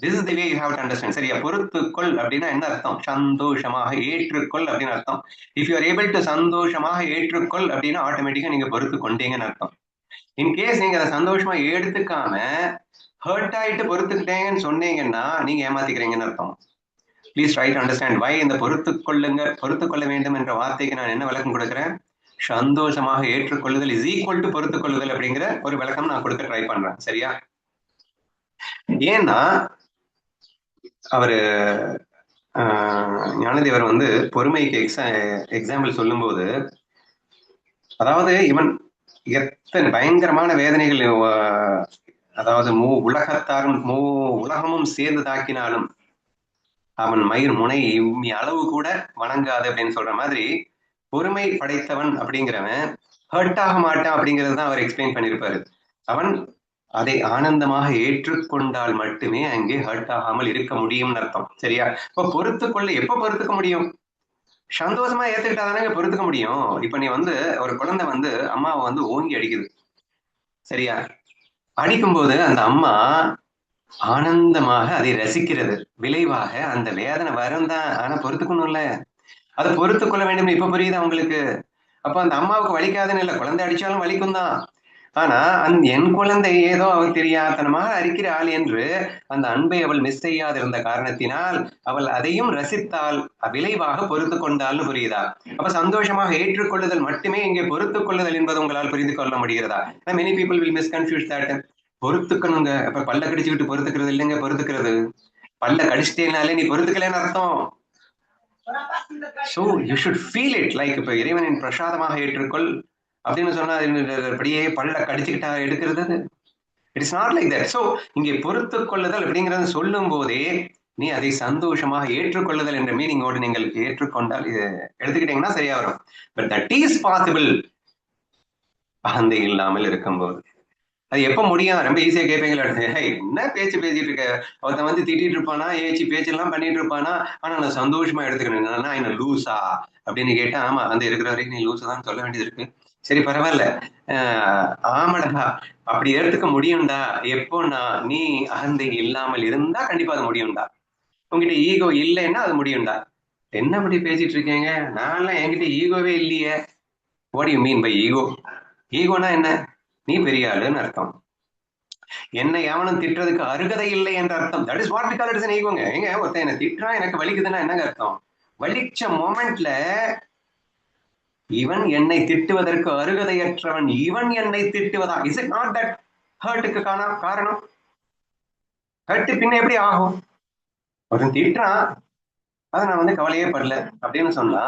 This is the way you have to understand. சரியா? பொறுத்துக்கொள் அப்படின்னா என்ன அர்த்தம்? சந்தோஷமாக ஏற்றுக்கொள் அப்படின்னு அர்த்தம். If you are able to சந்தோஷமாக ஏற்றுக்கொள் அப்படின்னா ஆட்டோமேட்டிக்கா நீங்க பொறுத்து கொண்டீங்கன்னு அர்த்தம். இன்கேஸ் நீங்க அதை சந்தோஷமா எடுத்துக்காம ஹர்ட் ஆயிட்டு பொறுத்துக்கிட்டேங்கன்னு சொன்னீங்கன்னா நீங்க ஏமாத்திக்கிறீங்கன்னு அர்த்தம். Please try to understand why இந்த பொறுத்துக்கொள்ள வேண்டும் என்ற வார்த்தைக்கு நான் என்ன விளக்கம் கொடுக்குறேன்? சந்தோஷமாக ஏற்றுக்கொள்ளுதல் இஸ் ஈக்குவல் டு பொறுத்துக்கொள்ளுதல் அப்படிங்கிற ஒரு விளக்கம் நான் கொடுக்க ட்ரை பண்றேன். சரியா? ஏன்னா அவரு ஞானதேவர் வந்து பொறுமைக்கு எக்ஸாம்பிள் சொல்லும்போது, அதாவது இவன் எத்தனை பயங்கரமான வேதனைகள், அதாவது உலகமும் சேர்ந்து தாக்கினாலும் அவன் மயிர் முனை அளவு கூட வணங்காது அப்படின்னு சொல்ற மாதிரி, பொறுமை படைத்தவன் அப்படிங்கிறவன் ஹர்ட் ஆக மாட்டான் அப்படிங்கிறது தான் அவர் எக்ஸ்பிளைன் பண்ணியிருப்பாரு. அவன் அதை ஆனந்தமாக ஏற்றுக்கொண்டால் மட்டுமே அங்கே ஹர்ட் ஆகாமல் இருக்க முடியும்னு அர்த்தம். சரியா? இப்ப பொறுத்துக்கொள்ள எப்ப பொறுத்துக்க முடியும்? சந்தோஷமா ஏத்துக்கிட்டாதானே பொறுத்துக்க முடியும். இப்ப நீ வந்து ஒரு குழந்தை வந்து அம்மாவை வந்து ஓங்கி அடிக்குது. சரியா? அடிக்கும்போது அந்த அம்மா ஆனந்தமாக அதை ரசிக்கிறது. விளைவாக அந்த வேதனை வரும் தான், ஆனா பொறுத்துக்கணும்ல. அதை பொறுத்து கொள்ள வேண்டும். இப்ப புரியுது அவங்களுக்கு. அப்ப அந்த அம்மாவுக்கு வலிக்காதுன்னு இல்லை, குழந்தை அடிச்சாலும் வலிக்கும் தான். ஆனா என் குழந்தை ஏதோ அவள் தெரியாதனமாக அரிக்கிறாள் என்று அந்த அன்பை அவள் மிஸ் செய்யாதிருந்த காரணத்தினால் அவள் அதையும் ரசித்தால் விளைவாக பொறுத்து கொண்டாள்னு புரியுதா? அப்ப சந்தோஷமாக ஏற்றுக்கொள்ளுதல் மட்டுமே இங்கே பொறுத்து கொள்ளுதல் என்பது உங்களால் புரிந்து கொள்ள முடிகிறதா? Many people will misconfuse that. பொறுத்துக்கணுங்க, அப்ப பல்ல கடிச்சுக்கிட்டு பொறுத்துக்கிறது இல்லைங்க. பொறுத்துக்கிறது பல்ல கடிச்சிட்டேனாலே நீ பொறுத்துக்கலன்னு அர்த்தம். So you should feel it like, இப்ப இறைவனின் பிரசாதமாக ஏற்றுக்கொள் அப்படின்னு சொன்னா அப்படியே பல்ல கடிச்சுக்கிட்டா எடுக்கிறது. It is not like that. So இங்கே பொறுத்து கொள்ளுதல் அப்படிங்கிறது சொல்லும் போதே நீ அதை சந்தோஷமாக ஏற்றுக்கொள்ளுதல் என்ற மீனிங்கோடு நீங்கள் ஏற்றுக்கொண்டால் இது எடுத்துக்கிட்டீங்கன்னா சரியா வரும். பட் தட் இஸ் பாசிபிள் அகந்தை இல்லாமல் இருக்கும்போது. அது எப்ப முடியும்? ரொம்ப ஈஸியா கேட்பீங்களா? என்ன பேச்சு பேசிட்டு இருக்க, ஒருத்தன் வந்து திட்டிட்டு இருப்பானா, ஏச்சு பேச்சு எல்லாம் பண்ணிட்டு இருப்பானா, ஆனா நான் சந்தோஷமா எடுத்துக்கிறேன். நான் என்ன லூசா அப்படின்னு கேட்டா, ஆமா அந்த இருக்கிற வரைக்கும் நீ லூசா தான் சொல்ல வேண்டியது இருக்கு. சரி பரவாயில்ல, ஆமாடா அப்படி எடுத்துக்க முடியும்டா. எப்போன்னா நீ அகந்தை இல்லாமல் இருந்தா கண்டிப்பா அது முடியும்டா. உங்ககிட்ட ஈகோ இல்லைன்னா அது முடியும்டா. என்ன அப்படி பேசிட்டு இருக்கீங்க? நான்லாம் என்கிட்ட ஈகோவே இல்லையே. What you mean by ego? ஈகோனா என்ன? நீ பெரிய ஆளுன்னு அர்த்தம். என்னை எவனும் திட்டுறதுக்கு அருகதை இல்லை என்ற அர்த்தம். That is what we call it as ஈகோங்க. எங்க ஒருத்தன் என்ன திட்டுறான், எனக்கு வலிக்குதுன்னா என்னங்க அர்த்தம்? வலிச்ச மொமெண்ட்ல இவன் என்னை திட்டுவதற்கு அருகதையற்றவன், இவன் என்னை திட்டுவதா? இஸ் இட் நாட் தட் ஹர்ட்டுக்கு காரணம்? ஹர்ட் பின்ன எப்படி ஆகும்? ஒருத்தன் திட்டுறான், அதை நான் வந்து கவலையே படல அப்படின்னு சொன்னா,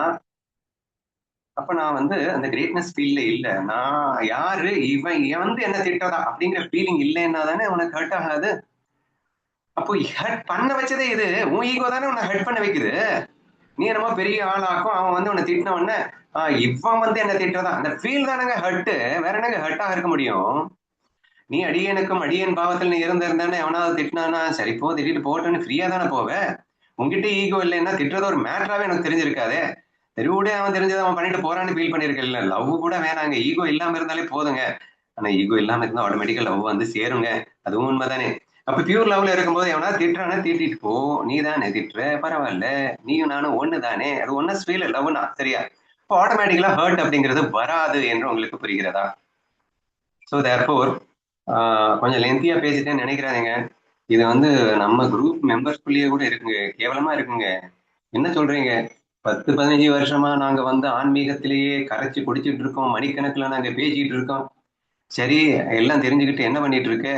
அப்ப நான் வந்து அந்த கிரேட்னஸ் ஃபீல்ல இல்ல. நான் யாரு, இவன் வந்து என்ன திட்டதா அப்படிங்கிற ஃபீலிங் இல்லைன்னா தானே உனக்கு ஹர்ட் ஆகாது. அப்போ ஹர்ட் பண்ண வச்சதே இது. உன் ஈகோ தானே உன்னை ஹர்ட் பண்ண வைக்குது. நீ என்னமோ பெரிய ஆளாக்கும், அவன் வந்து உன்னை திட்டின உடனே இவன் வந்து என்ன திட்டதா, அந்த ஃபீல் தானங்க ஹர்ட். வேற என்னங்க ஹர்ட்டாக இருக்க முடியும்? நீ அடியனுக்கும் அடியன் பாவத்தில் நீ இருந்திருந்தானே எவனாவது திட்டினானா, சரி போ திட்டிட்டு போட்டோன்னு ஃப்ரீயா தானே போவ. உங்ககிட்ட ஈகோ இல்லைன்னா திட்டுறது ஒரு மேட்டராவே எனக்கு தெரிஞ்சிருக்காதே. சரி விட, அவன் தெரிஞ்சதை அவன் பண்ணிட்டு போறான்னு ஃபீல் பண்ணிருக்கேன். இல்ல லவ் கூட வேணாங்க, ஈகோ இல்லாம இருந்தாலே போதுங்க. ஆனா ஈகோ இல்லாம இருந்தா ஆட்டோமேட்டிக்கா லவ் வந்து சேருங்க. அதுவும் உண்மைதானே. அப்ப பியூர் லவ்ல இருக்கும்போது எவனா திட்டுறானா திட்டிட்டு போ, நீ தானே திட்டுற, பரவாயில்ல, நீயும் நானும் ஒண்ணு தானே, அது ஒன்னா ஃபீல் லவ்னா, சரியா? இப்போ ஆட்டோமேட்டிக்கலா ஹர்ட் அப்படிங்கிறது வராது என்று உங்களுக்கு புரிகிறதா? ஸோ தேர்ஃபோர் கொஞ்சம் லென்த்தியா பேசிட்டேன்னு நினைக்கிறாங்க. இது வந்து நம்ம குரூப் மெம்பர்ஸ்குள்ளேயே கூட இருக்குங்க, கேவலமா இருக்குங்க. என்ன சொல்றீங்க? 10-15 வருஷமா நாங்க வந்து ஆன்மீகத்திலேயே கரைச்சு குடிச்சிட்டு இருக்கோம், மணிக்கணக்கில் நாங்க பேசிட்டு இருக்கோம். சரி, எல்லாம் தெரிஞ்சுக்கிட்டு என்ன பண்ணிட்டு இருக்க?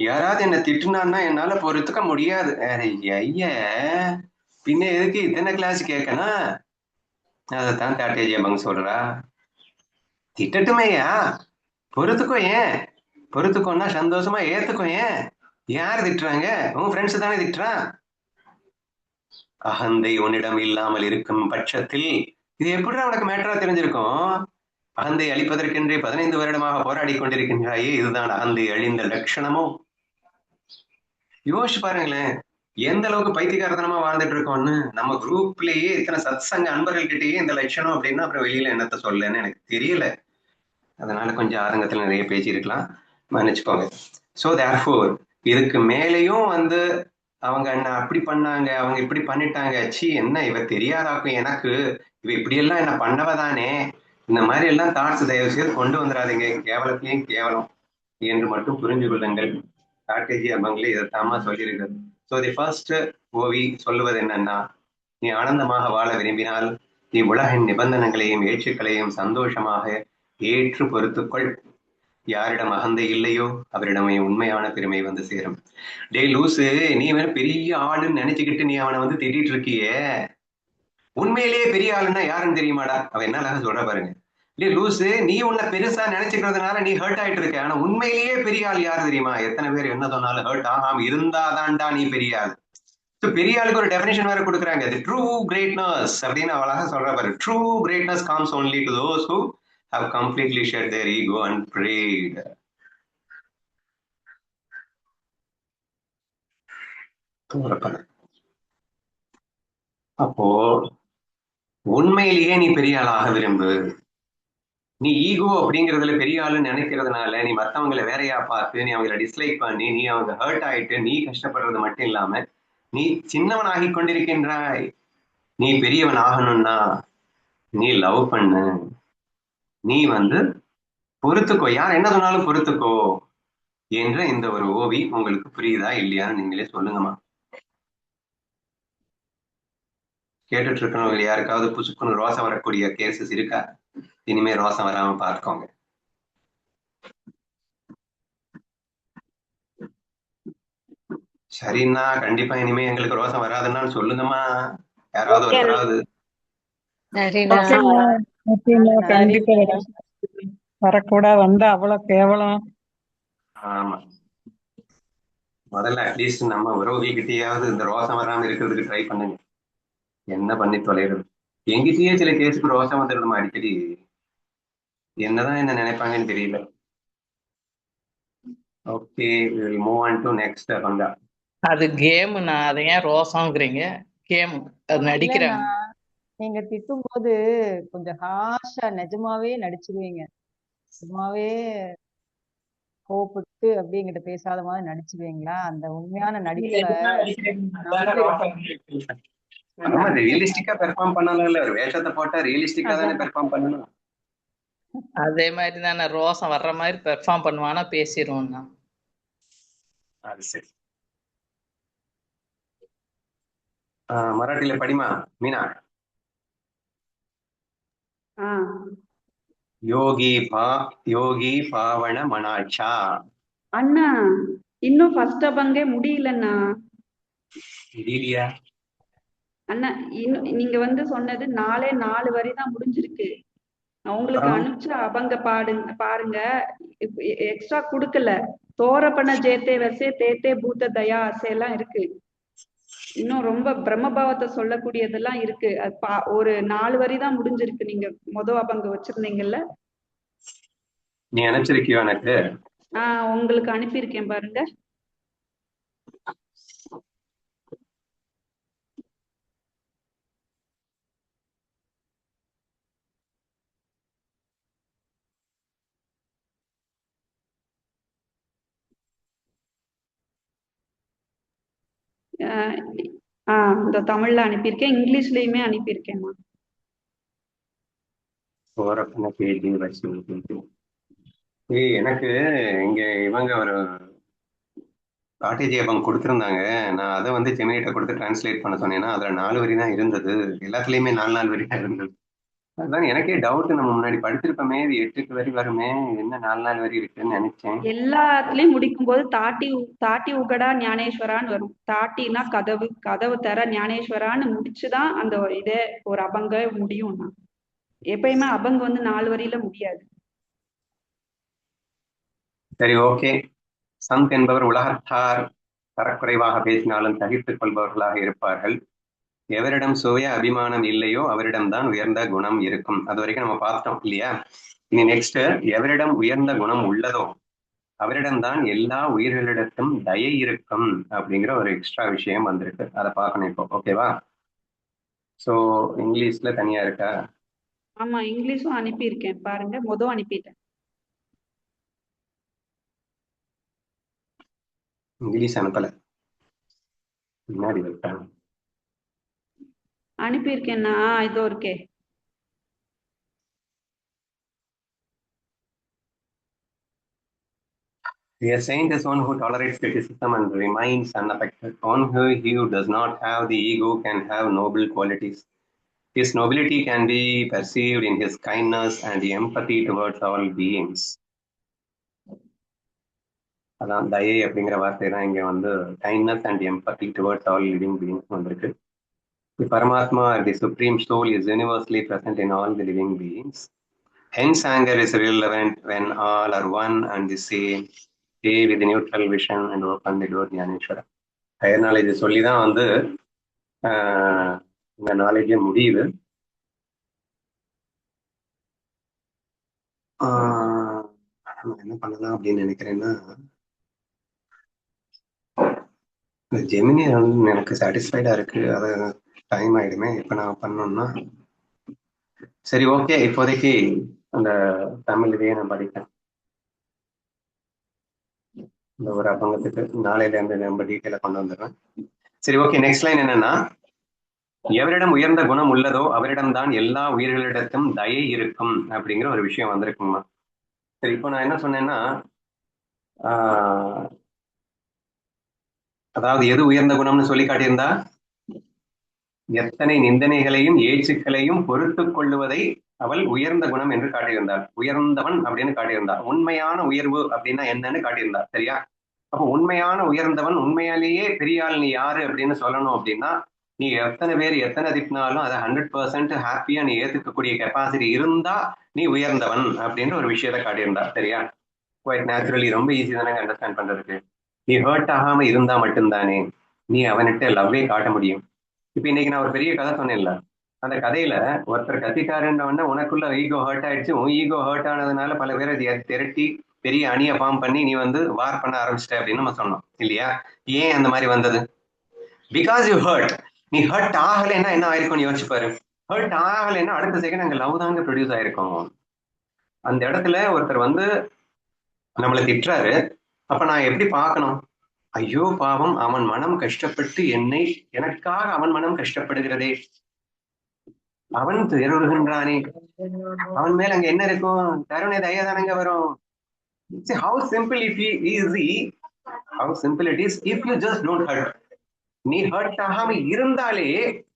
யாராவது என்ன திட்டுனான்னா என்னால பொறுத்துக்க முடியாது. ஐய, பின்ன எதுக்கு இத்தனை கிளாஸ் கேட்கணும்? அதைத்தான் தாட்டேஜியம்மங்க சொல்றா. திட்டட்டுமேயா, பொறுத்துக்கோ. ஏன் பொறுத்துக்கோன்னா சந்தோஷமா ஏத்துக்கோ. ஏன் யார் திட்டுறாங்க? உன் ஃப்ரெண்ட்ஸ் தானே திட்டுறான். அகந்தை உன்னிடம் இல்லாமல் இருக்கும் பட்சத்தில் இது எப்படி உனக்கு மேட்டரா தெரிஞ்சிருக்கும்? அகந்தை அழிப்பதற்கென்றே 15 வருடமாக போராடி கொண்டிருக்கின்றாயே, இதுதான் அகந்தை அழிந்த லட்சணமோ? யோசிச்சு பாருங்களேன், எந்த அளவுக்கு பைத்தியக்காரத்தனமா வாழ்ந்துட்டு இருக்கோம்னு. நம்ம குரூப்லயே இத்தனை சத்சங்க அன்பர்கள் கிட்டயே இந்த லட்சணம் அப்படின்னா அப்புறம் வெளியில என்னத்த சொல்லன்னு எனக்கு தெரியல. அதனால கொஞ்சம் ஆரங்கத்துல நிறைய பேசியிருக்கலாம், மன்னிச்சுக்கோங்க. ஸோ தேர்ஃபோர் இதுக்கு மேலேயும் வந்து அவங்க என்ன அப்படி பண்ணாங்க, அவங்க இப்படி பண்ணிட்டாங்க, சி என்ன இவ தெரியாதாக்கும் எனக்கு, இவ இப்படியெல்லாம் என்ன பண்ணவதானே, இந்த மாதிரி எல்லாம் தாட்ஸ் தயவு செய்து கொண்டு வந்துடாதீங்க. கேவலத்தையும் கேவலம் என்று மட்டும் புரிஞ்சு கொள்ளுங்கள். காட்டேஜி அவங்களே இதைத்தாமா சொல்லியிருக்கிறது. ஸோ தி ஃபர்ஸ்ட் ஓவி சொல்லுவது என்னன்னா, நீ ஆனந்தமாக வாழ விரும்பினால் நீ உலகின் நிபந்தனைகளையும் ஏற்றுக்களையும் சந்தோஷமாக ஏற்று பொறுத்துக்கொள். யாரிடம் அகந்தை இல்லையோ அவரிடமே உண்மையான பெருமை வந்து சேரும். டே லூசு, நீ வேற பெரிய ஆளுன்னு நினைச்சுக்கிட்டு நீ அவனை வந்து திட்டிட்டு இருக்கியே, உண்மையிலேயே பெரிய ஆளுன்னா யாருன்னு தெரியுமாடா? அவன் என்ன அழகா சொல்ற பாருங்க. டே லூசு, நீ உன்னை பெருசா நினைச்சுக்கிறதுனால நீ ஹர்ட் ஆயிட்டு இருக்க. ஆனா உண்மையிலேயே பெரிய ஆள் யாரு தெரியுமா? எத்தனை பேர் என்ன சொன்னாலும் ஹர்ட் ஆகாம இருந்தாதான்டா நீ பெரிய ஆள். பெரிய ஆளுக்கு ஒரு டெபினேஷன் வேற கொடுக்குறாங்க. ட்ரூ கிரேட்னஸ் அப்படின்னு அழகா சொல்ற பாரு. True greatness comes only to those who have completely shed their ego and prayed. அப்போ உண்மையிலேயே நீ பெரிய ஆளாக விரும்பு. நீ ஈகோ அப்படிங்கறதுல பெரிய ஆளுன்னு நினைக்கிறதுனால நீ மத்தவங்களை வேறையா பார்த்து நீ அவங்களை டிஸ்லைக் பண்ணி நீ அவங்க ஹர்ட் ஆயிட்டு நீ கஷ்டப்படுறது மட்டும் இல்லாம நீ சின்னவன் ஆகி கொண்டிருக்கின்றாய். நீ பெரியவன் ஆகணும்னா நீ லவ் பண்ணு, நீ வந்து பொறுத்துக்கோ, யார் என்ன சொன்னாலும் பொறுத்துக்கோ என்ற இந்த ஒரு ஓவி உங்களுக்கு புரியுதா இல்லையான்னு நீங்களே சொல்லுங்கம்மா. கேட்டுட்டு இருக்கிறவங்க யாருக்காவது புசுக்குன்னு ரோசம் வரக்கூடிய கேசஸ் இருக்கா? இனிமே ரோசம் வராம பார்த்துக்கோங்க. சரின்னா கண்டிப்பா இனிமே எங்களுக்கு ரோசம் வராதுன்னா சொல்லுங்கம்மா, யாராவது ஒருத்தராவது. கண்டிப்பா வரக்கூடாது, வந்தா அவ்வளவு கேவலம். ஆமா, முதல்ல அட்லீஸ்ட் நம்ம உறவுகிட்டயாவது இந்த ரோசம் வராம இருக்கிறதுக்கு ட்ரை பண்ணுங்க. என்ன பண்ணி தொலைறது? எங்கிட்டயே சில கேஸுக்கு ரோசம் வந்துடுமா அடிக்கடி. என்னதான் என்ன நினைப்பாங்கன்னு தெரியல. Okay, we'll move on to next பங்கா. அது கேம்னா, அதை ஏன் ரோசம்ங்கிறீங்க? கேம், அது நடிக்கிறாங்க. நீங்க திட்டும் போது கொஞ்சம் ஹாஷா நிஜமாவே நடிச்சிருவீங்க. சும்மாவே கோபப்பட்டு அப்படியே என்கிட்ட பேசாத மாதிரி நடிச்சிருவீங்களா? அந்த உண்மையான நடிப்புல ஆமா, ரியலிஸ்டிக்கா பெர்ஃபார்ம் பண்ணலாம். இல்ல ஒரு வேஷத்தை போட்டா ரியலிஸ்டிக்கா தானே பெர்ஃபார்ம் பண்ணணும். அதே மாதிரி தானே ரோசம் வர்ற மாதிரி பெர்ஃபார்ம் பண்ணுவானா பேசிடுவோம்னா. அது சரி. மராட்டியில படிமா மீனா. யோகி பாவன மனாச்சா. அண்ணா இன்னும் ஃபர்ஸ்ட் பங்கே முடியலண்ணா. முடியலையா அண்ணா? இன்னும் நீங்க வந்து சொன்னது 4 வரி தான் முடிஞ்சிருக்கு. நான் உங்களுக்கு அனுப்பிச்ச அபங்க பாருங்க, எக்ஸ்ட்ரா குடுக்கல. தோரப்பன ஜேத்தே வசே தேத்தே பூத்த தயா ஆசையெல்லாம் இருக்கு. இன்னும் ரொம்ப பிரம்மபாவத்தை சொல்லக்கூடியதெல்லாம் இருக்கு. அது ஒரு 4 வரி தான் முடிஞ்சிருக்கு. நீங்க அபங்க வச்சிருந்தீங்கல்ல, நீ அனுப்பிச்சிருக்கியோ எனக்கு? உங்களுக்கு அனுப்பியிருக்கேன் பாருங்க. அஹ் இந்த தமிழ்ல அனுப்பியிருக்கேன், இங்கிலீஷ்லயுமே அனுப்பியிருக்கேன்மா. சோரப்பன பேஜி வச்சு எனக்கு இங்க இவங்க ஒரு காட்டேஜ் அவங்க கொடுத்துருந்தாங்க. நான் அதை வந்து ஜெமினிட்ட கொடுத்து டிரான்ஸ்லேட் பண்ண சொன்னேன்னா அதுல 4 வரி தான் இருந்தது. எல்லாத்துலயுமே 4 வரி தான் இருந்தது. அதுதான் எனக்கே டவுட், நம்ம முன்னாடி படிச்சிருப்போமே, இது 8 வரி வருமே, என்ன 4 வரி இருக்குன்னு நினைச்சேன். எல்லாத்துலயும் முடிக்கும் போது தாட்டி உகடா ஞானேஸ்வரான்னு வரும். தாட்டினா கதவு, கதவு தர ஞானேஸ்வரான்னு முடிச்சுதான் அந்த ஒரு இதே ஒரு அபங்க முடியும்னா. எப்பயுமே அபங்க வந்து 4 வரியில முடியாது. சரி, ஓகே. சந்த் என்பவர் உலகத்தார் தரக்குறைவாக பேசினாலும் சகித்துக் கொள்பவர்களாக இருப்பார்கள். எவரிடம் சுய அபிமானம் இல்லையோ அவரிடம்தான் உயர்ந்த குணம் இருக்கும். அது வரைக்கும் நம்ம பார்த்தோம் இல்லையா? இனி நெக்ஸ்ட், எவரிடம் உயர்ந்த குணம் உள்ளதோ அவரிடம்தான் எல்லா உயிர்களிடத்தும் தயை இருக்கும் அப்படிங்கிற ஒரு எக்ஸ்ட்ரா விஷயம் வந்திருக்கு. அதை பார்க்கணும் இப்போ. ஓகேவா? ஸோ இங்கிலீஷ்ல தனியா இருக்கா? ஆமா, இங்கிலீஷும் அனுப்பியிருக்கேன் பாருங்க, அனுப்பிட்டேன். இங்கிலீஷ் அனுப்பல, முன்னாடி வைப்பாங்க. அனுப்பியிருக்கேன்னா இதோ இருக்கே. A saint is one who tolerates criticism and remains unaffected. One who does not have the ego can have noble qualities. His nobility can be perceived in his kindness and empathy towards all beings. அதான் தயை அப்படிங்கிற வார்த்தை தான் இங்க வந்து kindness and empathy towards all living beings வந்திருக்கு. The Paramatma, the supreme soul, is universally present in all the living beings. Hence, anger is relevant when all are one and the same. Stay with the neutral vision and open the door ஞானேஸ்வரா. Higher knowledge சொல்லி தான் வந்து இந்த நாலேஜே முடியுது. என்ன பண்ணலாம் அப்படின்னு நினைக்கிறேன்னா, ஜெமினி எனக்கு சாட்டிஸ்ஃபைடா இருக்கு. அது டைம் ஆயிடுமே இப்ப நான் பண்ணோம்னா. சரி, ஓகே. இப்போதைக்கு அந்த தமிழ் இதையே நான் படிப்பேன். இந்த ஒரு அபங்கத்துக்கு நாளையில இருந்து ரொம்ப டீட்டெயிலா கொண்டு வந்துடுறேன். சரி, ஓகே. நெக்ஸ்ட் லைன் என்னன்னா, எவரிடம் உயர்ந்த குணம் உள்ளதோ அவரிடம்தான் எல்லா உயிர்களிடத்தும் தயை இருக்கும் அப்படிங்கிற ஒரு விஷயம் வந்திருக்குங்கம்மா. சரி, இப்போ நான் என்ன சொன்னேன்னா, அதாவது எது உயர்ந்த குணம்னு சொல்லி காட்டியிருந்தா, எத்தனை நிந்தனைகளையும் ஏச்சுக்களையும் பொறுத்து கொள்ளுவதை அவள் உயர்ந்த குணம் என்று காட்டியிருந்தாள். உயர்ந்தவன் அப்படின்னு காட்டியிருந்தாள். உண்மையான உயர்வு அப்படின்னா என்னன்னு காட்டியிருந்தாள். சரியா? அப்போ உண்மையான உயர்ந்தவன், உண்மையாலேயே பெரியாள் நீ யாரு அப்படின்னு சொல்லணும் அப்படின்னா, நீ எத்தனை பேர் எத்தனை திட்டினாலும் அதை 100% ஹாப்பியா நீ ஏத்துக்கக்கூடிய கெப்பாசிட்டி இருந்தா நீ உயர்ந்தவன் அப்படின்ற ஒரு விஷயத்த காட்டியிருந்தா. சரியா? குவைட் நேச்சுரலி ரொம்ப ஈஸி தானே அண்டர்ஸ்டாண்ட் பண்றதுக்கு. நீ ஹர்ட் ஆகாம இருந்தா மட்டும்தானே நீ அவன்கிட்ட லவ்வே காட்ட முடியும். இப்ப இன்னைக்கு நான் ஒரு பெரிய கதை சொன்னேன்ல, அந்த கதையில ஒருத்தர் கத்திட்டாருன்றவன உனக்குள்ள ஈகோ ஹர்ட் ஆயிடுச்சு. உன் ஈகோ ஹர்ட் ஆனதுனால பல பேரை திரட்டி பெரிய அணியை ஃபார்ம் பண்ணி நீ வந்து வார் பண்ண ஆரம்பிச்சிட்ட அப்படின்னு நம்ம சொன்னோம் இல்லையா? ஏன் அந்த மாதிரி வந்தது? Because you hurt. நீ ஹர்ட் ஆகலைன்னா என்ன ஆயிருக்கும்னு யோசிச்சு பாரு. ஹர்ட் ஆகலைன்னா அடுத்த செகண்ட் அங்க லவ் தாங்க ப்ரொடியூஸ் ஆயிருக்கும். அந்த இடத்துல ஒருத்தர் வந்து நம்மளை திட்டுறாரு. அப்ப நான் எப்படி பார்க்கணும்? ஐயோ பாவம், அவன் மனம் கஷ்டப்பட்டு எனக்காக அவன் மனம் கஷ்டப்படுகிறதே, அவன் துயருகின்றானே, அவன் மேல அங்க என்ன இருக்கும்? கருணை தயதானங்க வரும். How simple it is if you just don't hurt. நீ ஹர்ட் ஆகாம இருந்தாலே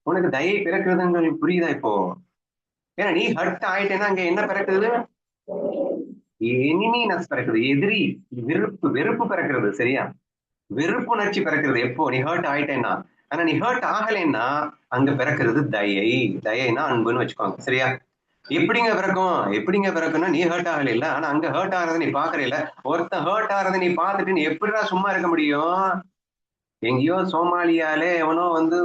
உனக்கு தயை பிறக்குதுன்னு புரியுதா இப்போ? ஏன்னா நீ ஹர்ட் ஆயிட்டேன்னா அங்க என்ன பிறக்குது? எனிமினஸ் பிறக்குது, எதிரி, வெறுப்பு பிறக்கிறது. சரியா? வெறுப்புணர்ச்சி பிறக்கிறது எப்போ நீ ஹர்ட் ஆயிட்டேன்னா. ஆனா நீ ஹர்ட் ஆகலைன்னா அங்க பிறக்கிறது தயை. தயைனா அன்புன்னு வச்சுக்கோங்க. சரியா? எப்படிங்க பிறக்கும்னா, நீ ஹர்ட் ஆகல இல்ல, ஆனா அங்க ஹர்ட் ஆகிறத நீ பாக்குறீல. ஒருத்தன் ஹர்ட் ஆகிறத நீ பார்த்துட்டு நீ எப்படிதான் சும்மா இருக்க முடியும்? எங்கேயோ சோமாலியால எவனோ வந்து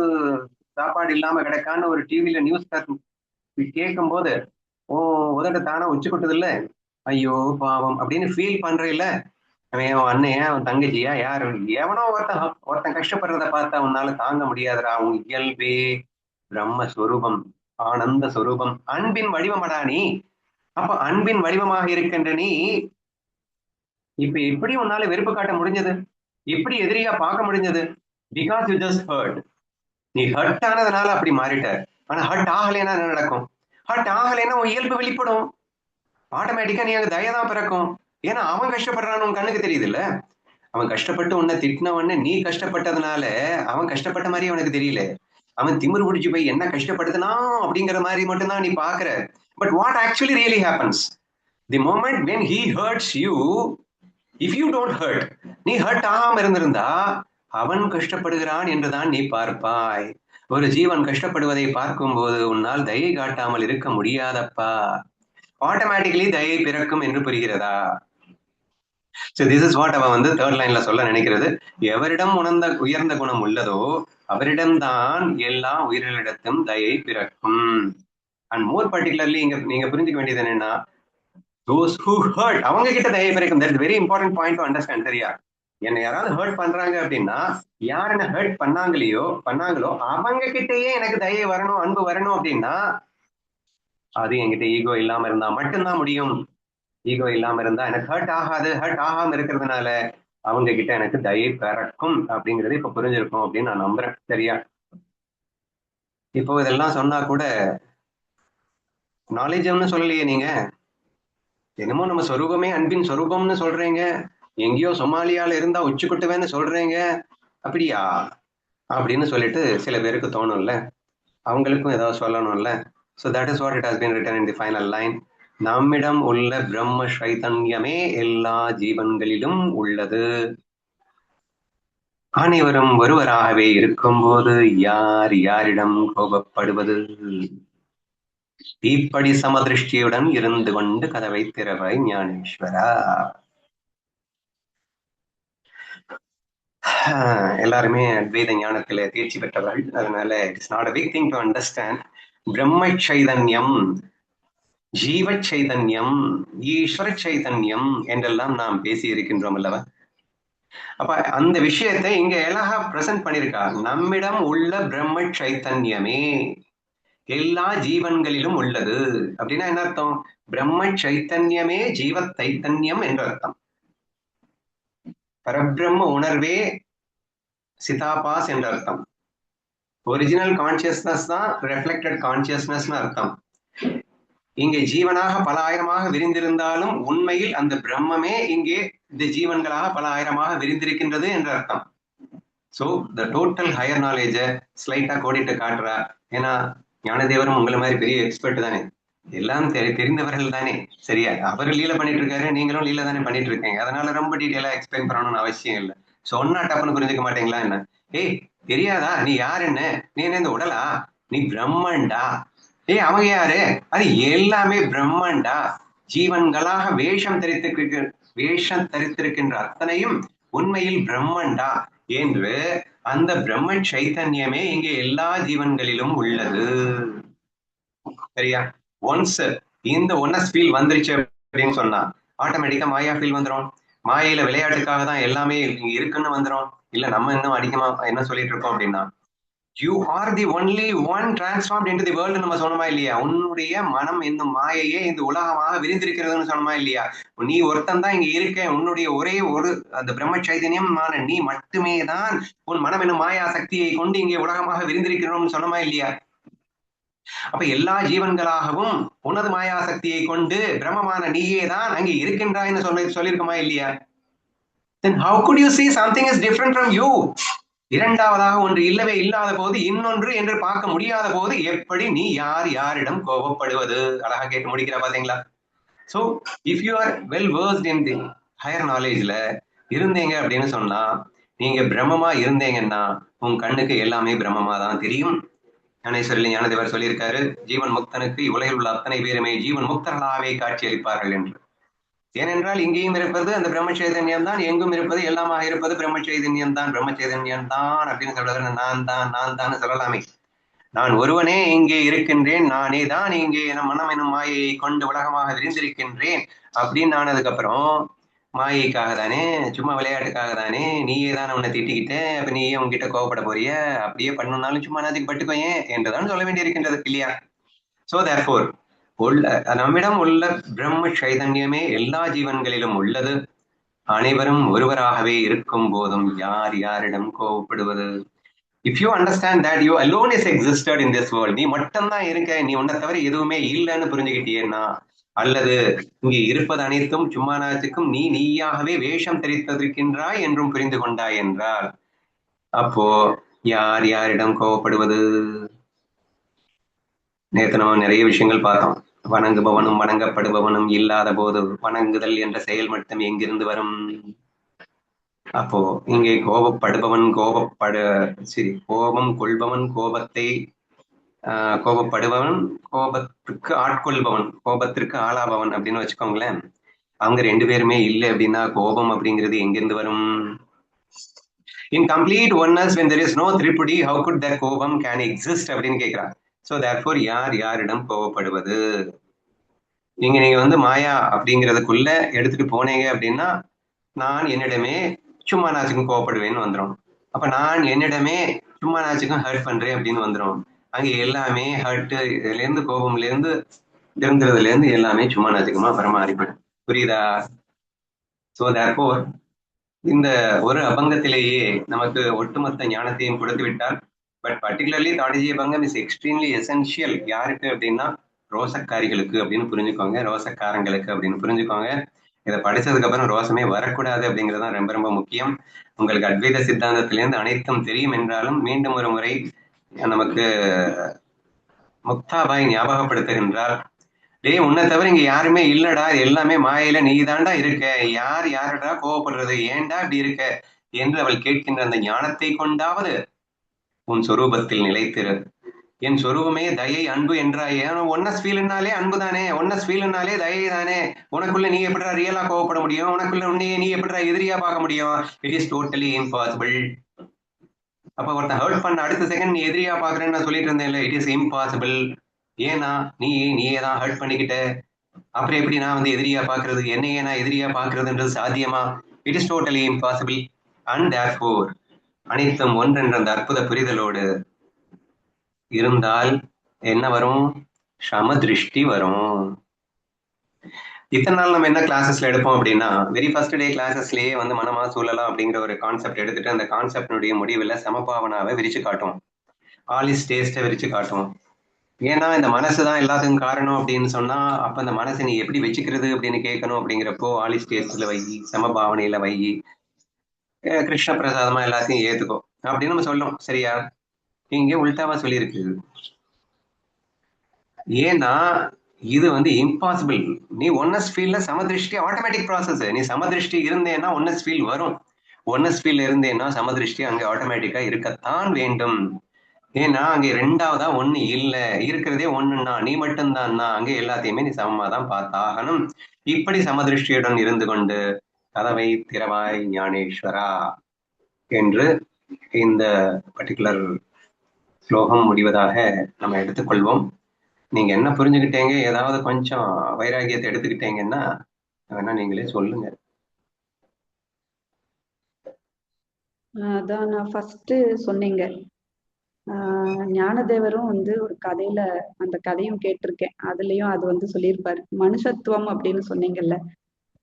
சாப்பாடு இல்லாம கிடக்கான்னு ஒரு டிவில நியூஸ் கேட்கும் போது உதட்ட தானே உச்சி கொட்டது இல்ல, ஐயோ பாவம் அப்படின்னு ஃபீல் பண்றீல்ல. அவன் அண்ணையா, அவன் தங்கச்சியா, யாரு, எவனோ ஒருத்தன் கஷ்டப்படுறத பார்த்தா அவனால தாங்க முடியாதுடா. அவன் இயல்பே பிரம்மஸ்வரூபம், ஆனந்த ஸ்வரூபம், அன்பின் வடிவமடா நீ. அப்ப அன்பின் வடிவமாக இருக்கின்ற நீ இப்ப எப்படி உன்னால வெறுப்பு காட்ட முடிஞ்சது? எப்படி எதிரியா பார்க்க முடிஞ்சது? Because you just hurt. நீ ஹர்ட் ஆனதுனால அப்படி மாறிட்ட. ஆனா ஹர்ட் ஆகலைன்னா என்ன நடக்கும்? ஹர்ட் ஆகலைன்னா உன் இயல்பு வெளிப்படும். ஆட்டோமேட்டிக்கா நீ அங்க தயதான் பிறக்கும். ஏன்னா அவன் கஷ்டப்படுறான்னு உன் கண்ணுக்கு தெரியுது இல்ல. அவன் கஷ்டப்பட்டு உன்னை திட்டின உடனே நீ கஷ்டப்பட்டதுனால அவன் கஷ்டப்பட்ட மாதிரி அவனுக்கு தெரியல. அவன் திமிரு பிடிச்சு போய் என்ன கஷ்டப்படுத்தினா அப்படிங்கிற மாதிரி மட்டும்தான் நீ பாக்குற. But what actually really happens, the moment when he hurts you, if you don't hurt, நீ ஹர்ட் ஆகாம இருந்திருந்தா அவன் கஷ்டப்படுகிறான் என்றுதான் நீ பார்ப்பாய். ஒரு ஜீவன் கஷ்டப்படுவதை பார்க்கும் போது உன்னால் தயை காட்டாமல் இருக்க முடியாதப்பா. ஆட்டோமேட்டிக்கலி தயை பிறக்கும் என்று புரிகிறதா? So this is what அவன் தேர்ட் லைன்ல சொல்ல நினைக்கிறது. எவரிடம் உயர்ந்த குணம் உள்ளதோ அவரிடம்தான் எல்லா உயிர்களிடத்தும் தயை பிறக்கும். அண்ட் மோர் பர்டிகுலர்லி இங்க நீங்க புரிஞ்சுக்க வேண்டியது என்னன்னா, those who hurt, அவங்க கிட்ட தயை பிறக்கும். That is very important point to understand. சரியா? என்ன யாராவது ஹர்ட் பண்றாங்க அப்படின்னா, யார் என்ன ஹர்ட் பண்ணாங்களோ அவங்க கிட்டயே எனக்கு தயை வரணும், அன்பு வரணும் அப்படின்னா அது என்கிட்ட ஈகோ இல்லாம இருந்தா மட்டும்தான் முடியும். ஈகோ இல்லாம இருந்தா எனக்கு ஹர்ட் ஆகாது. ஹர்ட் ஆகாம இருக்கிறதுனால அவங்க கிட்ட எனக்கு தயை பிறக்கும் அப்படிங்கிறது இப்ப புரிஞ்சிருக்கும் அப்படின்னு நான் நம்புறேன். சரியா? இப்போ இதெல்லாம் சொன்னா கூட நாலேஜ்னு சொல்லலையே நீங்க. என்னமோ நம்ம சொரூபமே அன்பின் சொரூபம்னு சொல்றீங்க, எங்கேயோ சொமாலியால இருந்தா உச்சி குட்டுவேன்னு சொல்றீங்க, அப்படியா அப்படின்னு சொல்லிட்டு சில பேருக்கு தோணும்ல, அவங்களுக்கும் ஏதாவது சொல்லணும்ல. So that is what it has been written in the final line. நம்மிடம் உள்ள பிரம்ம சைதன்யமே எல்லா ஜீவன்களிலும் உள்ளது. அனைவரும் ஒருவராகவே இருக்கும்போது யார் யாரிடம் கோபப்படுவது? இப்படி சமதிருஷ்டியுடன் இருந்து கொண்டு கதவை திறவாய் ஞானேஸ்வரா. எல்லாருமே அத்வைத ஞானத்துல தேர்ச்சி பெற்றவர்கள். அதனால it's not a big thing to understand. பிரம்ம சைதன்யம், ஜீவ சைதன்யம், ஈஸ்வர சைதன்யம் என்றெல்லாம் நாம் பேசி இருக்கின்றோம் அல்லவா? அப்ப அந்த விஷயத்தை இங்க அழகா பிரசன்ட் பண்ணிருக்கா. நம்மிடம் உள்ள பிரம்ம சைத்தன்யமே எல்லா ஜீவன்களிலும் உள்ளது அப்படின்னா என்ன அர்த்தம்? பிரம்ம சைத்தன்யமே ஜீவ தைத்தன்யம் என்ற அர்த்தம். பரபிரம்ம உணர்வே சிதாபாஸ் என்ற அர்த்தம். ஒரிஜினல் கான்சியஸ்னஸ் தான் ரெஃப்ளெக்டட் கான்சியஸ்னஸ் அர்த்தம். இங்கே ஜீவனாக பல ஆயிரமாக விரிந்திருந்தாலும் உண்மையில் அந்த பிரம்மமே இங்கே இந்த ஜீவன்களாக பல ஆயிரமாக விரிந்திருக்கின்றது என்ற அர்த்தம். சோ த டோட்டல் ஹையர் நாலேஜ ஸ்லைட்டா கோடிட்டு காட்டுறா. ஏன்னா ஞானதேவரும் உங்களை மாதிரி பெரிய எக்ஸ்பர்ட் தானே, எல்லாம் தெரிந்தவர்கள் தானே. சரியா? அவர் லீல பண்ணிட்டு இருக்காரு, நீங்களும் லீல தானே பண்ணிட்டு இருக்கீங்க. அதனால ரொம்ப டீட்டெயிலா எக்ஸ்பிளைன் பண்ணணும்னு அவசியம் இல்லை. சொன்னா டப்புன்னு புரிஞ்சுக்க மாட்டீங்களா என்ன? ஏய் தெரியாதா நீ யார்? என்ன நீ என்ன இந்த உடலா? நீ பிரம்மண்டா. ஏய் அவங்க யாரு? அது எல்லாமே பிரம்மண்டா. ஜீவன்களாக வேஷம் தரித்திருக்கின்ற அத்தனையும் உண்மையில் பிரம்மண்டா என்று அந்த பிரம்ம சைத்தன்யமே இங்கே எல்லா ஜீவன்களிலும் உள்ளது. சரியா? ஒன்ஸ் இந்த ஒன்னஸ் ஃபீல் வந்துருச்சு அப்படின்னு சொன்னா ஆட்டோமேட்டிக்கா மாயா ஃபீல் வந்துடும். மாயையில விளையாட்டுக்காக தான் எல்லாமே இங்க இருக்குன்னு வந்துடும். இல்ல நம்ம இன்னும் அதிகமா என்ன சொல்லிட்டு இருக்கோம் அப்படின்னா, you are the only one transformed into the world நம்ம சொன்னோமா இல்லையா? உன்னுடைய மனம் இந்த மாயையே இந்த உலகமாக விரிந்திருக்கிறதுன்னு சொன்னோமா இல்லையா? நீ ஒருத்தன் தான் இங்க இருக்க. உன்னுடைய ஒரே ஒரு அந்த பிரம்ம சைதன்யம் நீ மட்டுமே தான் உன் மனம் என்னும் மாயா சக்தியை கொண்டு இங்கே உலகமாக விரிந்திருக்கிறோம்னு சொன்னோமா இல்லையா? அப்ப எல்லா ஜீவன்களாகவும் உனது மாயா சக்தியை கொண்டு பிரம்மமான நீயே தான் அங்கே இருக்கின்றாய்ன்னு சொல்லியிருக்கோமா இல்லையா? Then how could you see something is different from you? இரண்டாவதாக ஒன்று இல்லவே இல்லாத போது இன்னொன்று என்று பார்க்க முடியாத போது எப்படி நீ யாரிடம் கோபப்படுவது? அழகா கேட்டு முடிக்கிற பாத்தீங்களா? So if you are well versed in the higher knowledgeல இருந்தீங்க அப்படின்னு சொன்னா, நீங்க பிரம்மமா இருந்தீங்கன்னா உன் கண்ணுக்கு எல்லாமே பிரம்மமா தான் தெரியும். ஞானேஸ்வரில் ஞானதேவர் சொல்லியிருக்காரு, ஜீவன் முக்தனுக்கு இவ்வுலகில் உள்ள அத்தனை பேருமே ஜீவன் முக்தர்களாகவே காட்சியளிப்பார்கள் என்று. ஏனென்றால் இங்கேயும் இருப்பது அந்த பிரம்ம சைதன்யம் தான், எங்கும் இருப்பது எல்லாமாக இருப்பது பிரம்ம சைதன்யம் தான். பிரம்ம சைதன்யம் தான் அப்படின்னு சொல்றது நான் தான் சொல்லலாமே. நான் ஒருவனே இங்கே இருக்கின்றேன், நானே தான் இங்கே மனம் என்னும் மாயையை கொண்டு உலகமாக விரிந்திருக்கின்றேன் அப்படின்னு ஆனதுக்கு அப்புறம் மாயைக்காக தானே, சும்மா விளையாட்டுக்காக தானே, நீயே தான் உன்னை திட்டிக்கிட்ட, அப்ப நீயே உங்ககிட்ட கோவப்பட போறிய, அப்படியே பண்ணணும்னாலும் சும்மா நாதிக்கு பட்டுக்கோயேன் என்றுதான் சொல்ல வேண்டி இருக்கின்றது இல்லையா? சோ தேர்ஃபோர் நம்மிடம் உள்ள பிரம்ம சைதன்யமே எல்லா ஜீவன்களிலும் உள்ளது. அனைவரும் ஒருவராகவே இருக்கும் போதும் யார் யாரிடம் கோபப்படுவது? If you understand that you alone is existed in this world, நீ மட்டும்தான் இருக்க, நீ உன்னை தவிர எதுவுமே இல்லைன்னு புரிஞ்சுக்கிட்டீன்னா, அல்லது இங்கே இருப்பது அனைத்தும் சும்மா நாச்சுக்கும் நீ நீயாகவே வேஷம் தெரித்திருக்கின்றாய் என்றும் புரிந்து கொண்டாய் என்றால், அப்போ யார் யாரிடம் கோபப்படுவது? நேற்று நம்ம நிறைய விஷயங்கள் பார்த்தோம். வணங்குபவனும் வணங்கப்படுபவனும் இல்லாத போது வணங்குதல் என்ற செயல் மட்டும் எங்கிருந்து வரும்? அப்போ இங்கே கோபப்படுபவன் கோபம் கொள்பவன் கோபத்தை கோபப்படுபவன் கோபத்துக்கு ஆட்கொள்பவன் கோபத்திற்கு ஆளாபவன் அப்படின்னு வச்சுக்கோங்களேன். அவங்க ரெண்டு பேருமே இல்லை அப்படின்னா கோபம் அப்படிங்கிறது எங்கிருந்து வரும்? In complete oneness, when there is no tripudi, how could that கோபம் can exist அப்படின்னு கேட்கிறார். ஸோ therefore யார் யாரிடம் கோபப்படுவது? நீங்க மாயா அப்படிங்கிறதுக்குள்ள எடுத்துட்டு போனீங்க அப்படின்னா, நான் என்னிடமே சும்மா நாச்சுக்கும் கோவப்படுவேன்னு வந்துடும். அப்ப நான் என்னிடமே சும்மா நாச்சுக்கும் ஹர்ட் பண்றேன் அப்படின்னு வந்துடும். அங்க எல்லாமே ஹர்ட் இதுல இருந்து கோபம்ல இருந்து திருந்துறதுல இருந்து எல்லாமே சும்மா நாச்சுக்குமா பரமாறிப்படும். புரியுதா? ஸோ therefore இந்த ஒரு அபங்கத்திலேயே நமக்கு ஒட்டுமொத்த ஞானத்தையும் கொடுத்து விட்டார். பட் பர்டிகுலர்லி தாடஜி அபங்கம் இஸ் எக்ஸ்ட்ரீம்லி எசென்ஷியல். யாருக்கு அப்படின்னா ரோசக்காரிகளுக்கு அப்படின்னு புரிஞ்சுக்கோங்க, ரோசக்காரங்களுக்கு அப்படின்னு புரிஞ்சுக்கோங்க. இதை படிச்சதுக்கு அப்புறம் ரோசமே வரக்கூடாது அப்படிங்கிறது தான் ரொம்ப ரொம்ப முக்கியம். உங்களுக்கு அத்வைத சித்தாந்தத்திலேருந்து அனைத்தும் தெரியும் என்றாலும் மீண்டும் ஒரு முறை நமக்கு முக்தாபாய் ஞாபகப்படுத்துகின்றார், டே உன்னை தவிர இங்க யாருமே இல்லடா, எல்லாமே மாயில நீ தாண்டா இருக்க, யார் யாரடா கோவப்படுறது, ஏன்டா இப்படி இருக்க என்று அவள் கேட்கின்ற அந்த ஞானத்தை கொண்டாவது உன் சொரூபத்தில் நிலைத்திரு. என் சொரூபமே தயை அன்பு என்றாயே. ஒன்னஸ் ஃபீல்னாலே அன்பு தானே, ஒன்னஸ் ஃபீல்னாலே தயை தானே. உனக்குள்ள நீ எப்படிடா ரியலா கோவப்பட முடியும்? உனக்குள்ள உன்னையே நீ எப்படிடா எதிரியா பார்க்க முடியும்? It is totally impossible. அப்ப ஒருத்தன் ஹர்ட் பண்ண அடுத்த செகண்ட் நீ எதிரியா பாக்குறேன்னு நான் சொல்லிட்டு இருந்தேன்ல, இட் இஸ் இம்பாசிபிள். ஏன்னா நீயே தான் ஹர்ட் பண்ணிக்கிட்ட, அப்புறம் எப்படி நான் எதிரியா பாக்குறது, என்னையே நான் எதிரியா பாக்குறதுன்றது சாத்தியமா? It is totally impossible. And therefore அனைத்தும் ஒன்றென்ற அந்த அற்புத புரிதலோடு இருந்தால் என்ன வரும்? சமதிருஷ்டி வரும். இத்தனை நாள் நம்ம என்ன கிளாஸஸ்ல எடுப்போம் அப்படின்னா, வெரி ஃபர்ஸ்ட் டே கிளாஸஸ்லயே மனமா சூழலாம் அப்படிங்கிற ஒரு கான்செப்ட் எடுத்துட்டு அந்த கான்செப்டினுடைய முடிவுல சமபாவனாவை விரிச்சு காட்டுவோம், ஆலிஸ் டேஸ்ட்டை விரிச்சு காட்டுவோம். ஏன்னா இந்த மனசுதான் எல்லாத்துக்கும் காரணம் அப்படின்னு சொன்னா, அப்ப அந்த மனசை நீ எப்படி வச்சுக்கிறது அப்படின்னு கேட்கணும். அப்படிங்கிறப்போ ஆலிஸ் டேஸ்ட்ல வை, சமபாவனையில வை, கிருஷ்ண பிரசாதமா எல்லாத்தையும் ஏத்துக்கோ அப்படின்னு நம்ம சொல்றோம். சரியா? இங்க உல்டாவா சொல்லியிருக்கு. ஏன்னா இது இம்பாசிபிள். நீ ஒன்னஸ் ஃபீல்ட்ல சமதிருஷ்டி ஆட்டோமேட்டிக் ப்ராசஸ். நீ சமதிருஷ்டி இருந்தேன்னா ஒன்னஸ் ஃபீல் வரும், ஒன்னஸ் ஃபீல் இருந்தேன்னா சமதிருஷ்டி அங்க ஆட்டோமேட்டிக்கா இருக்கத்தான் வேண்டும். ஏன்னா அங்க ரெண்டாவதா ஒண்ணு இல்ல, இருக்கிறதே ஒண்ணுன்னா நீ மட்டும்தான்னா அங்க எல்லாத்தையுமே நீ சமமாதான் பார்த்தாகணும். இப்படி சமதிருஷ்டியுடன் இருந்து கொண்டு கதவை திறவாய் ஞானேஸ்வரா என்று இந்த பர்டிகுலர் ஸ்லோகம் முடிவதாக நம்ம எடுத்துக்கொள்வோம். நீங்க என்ன புரிஞ்சுக்கிட்டீங்க, ஏதாவது கொஞ்சம் வைராகியத்தை எடுத்துக்கிட்டீங்கன்னா வேணா நீங்களே சொல்லுங்க. அதான் நான் ஃபர்ஸ்ட் சொன்னீங்க, ஞானதேவரும் ஒரு கதையில அந்த கதையும் கேட்டிருக்கேன். அதுலயும் அது சொல்லியிருப்பாரு, மனுஷத்துவம் அப்படின்னு சொன்னீங்கல்ல.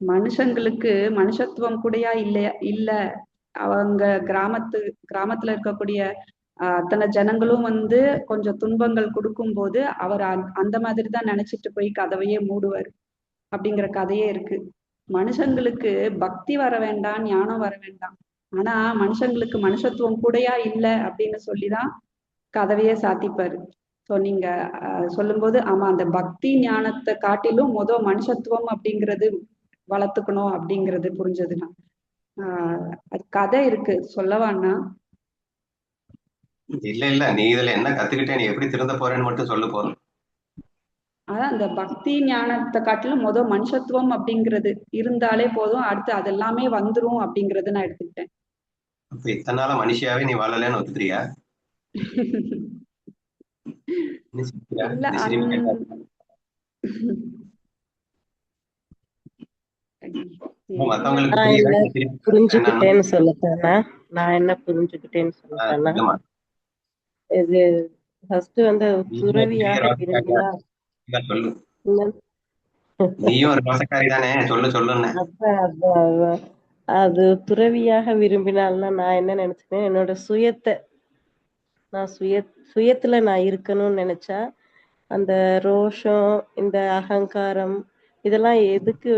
மனுஷங்களுக்கு மனுஷத்துவம் கூடயா இல்லையா? இல்ல, அவங்க கிராமத்துல இருக்கக்கூடிய அத்தனை ஜனங்களும் கொஞ்சம் துன்பங்கள் கொடுக்கும் போது அவர் அந்த மாதிரி தான் நினைச்சிட்டு போய் கதவையே மூடுவார் அப்படிங்கிற கதையே இருக்கு. மனுஷங்களுக்கு பக்தி வர வேண்டாம், ஞானம் வர வேண்டாம், ஆனா மனுஷங்களுக்கு மனுஷத்துவம் கூடயா இல்ல அப்படின்னு சொல்லிதான் கதவையே சாத்திப்பாரு. ஸோ நீங்க சொல்லும்போது ஆமா, அந்த பக்தி ஞானத்தை காட்டிலும் மனுஷத்துவம் அப்படிங்கிறது வளர்த்துக்கணும் அப்படிங்கிறது புரிஞ்சதுன்னா. அது கதை இருக்கு, சொல்லவான்னா? இல்ல நீ இதுல என்ன கத்துக்கிட்டே, நீ எப்படி திருந்த போறேன்னு மட்டும் சொல்லு போதும். அதான் அந்த பக்தி ஞானத்தை காட்டிலும் மனுஷத்துவம் அப்படிங்கிறது இருந்தாலே போதும், அடுத்து அதெல்லாமே வந்துரும் அப்படிங்கறது நான் எடுத்துக்கிட்டேன். அப்ப இத்தனை நாள மனுஷியாவே நீ வாழலன்னு ஒத்துக்கிறியா? புரிஞ்சுக்கிட்டேன்னு சொல்லட்டேன்னா, நான் என்ன புரிஞ்சுக்கிட்டேன்னு சொல்லட்டேன்னா, இது ஃபர்ஸ்ட் துறவியாக இருந்தா நீயும் ஒரு ரோசக்காரி தானே, சொல்லு சொல்லுன்னு. அது துறவியாக விரும்பினால்னா நான் என்ன நினைச்சேன், என்னோட சுயத்தை நான் சுயத்துல நான் இருக்கணும்னு நினைச்சா அந்த ரோஷம், இந்த அகங்காரம் இதெல்லாம் எதுக்கு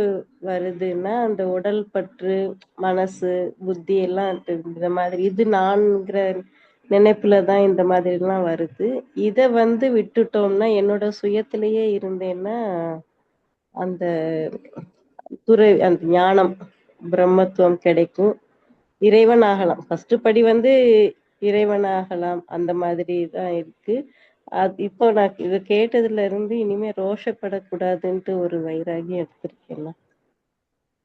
வருதுன்னா அந்த உடல் பற்று, மனசு, புத்தி எல்லாம் இந்த மாதிரி இது நான்கிற நினைப்புல தான் இந்த மாதிரி எல்லாம் வருது. இத வந்து விட்டுட்டோம்னா என்னோட சுயத்திலேயே இருந்தேன்னா அந்த அந்த ஞானம் பிரம்மத்துவம் கிடைக்கும். இறைவன் ஆகலாம். ஃபர்ஸ்ட் படி வந்து இறைவன் ஆகலாம். அந்த மாதிரி தான் இருக்கு. இப்போ நான் இது கேட்டதுல இருந்து இனிமே ரோஷப்படக்கூடாதுன்ட்டு ஒரு வைராகியம் எடுத்திருக்கேன்.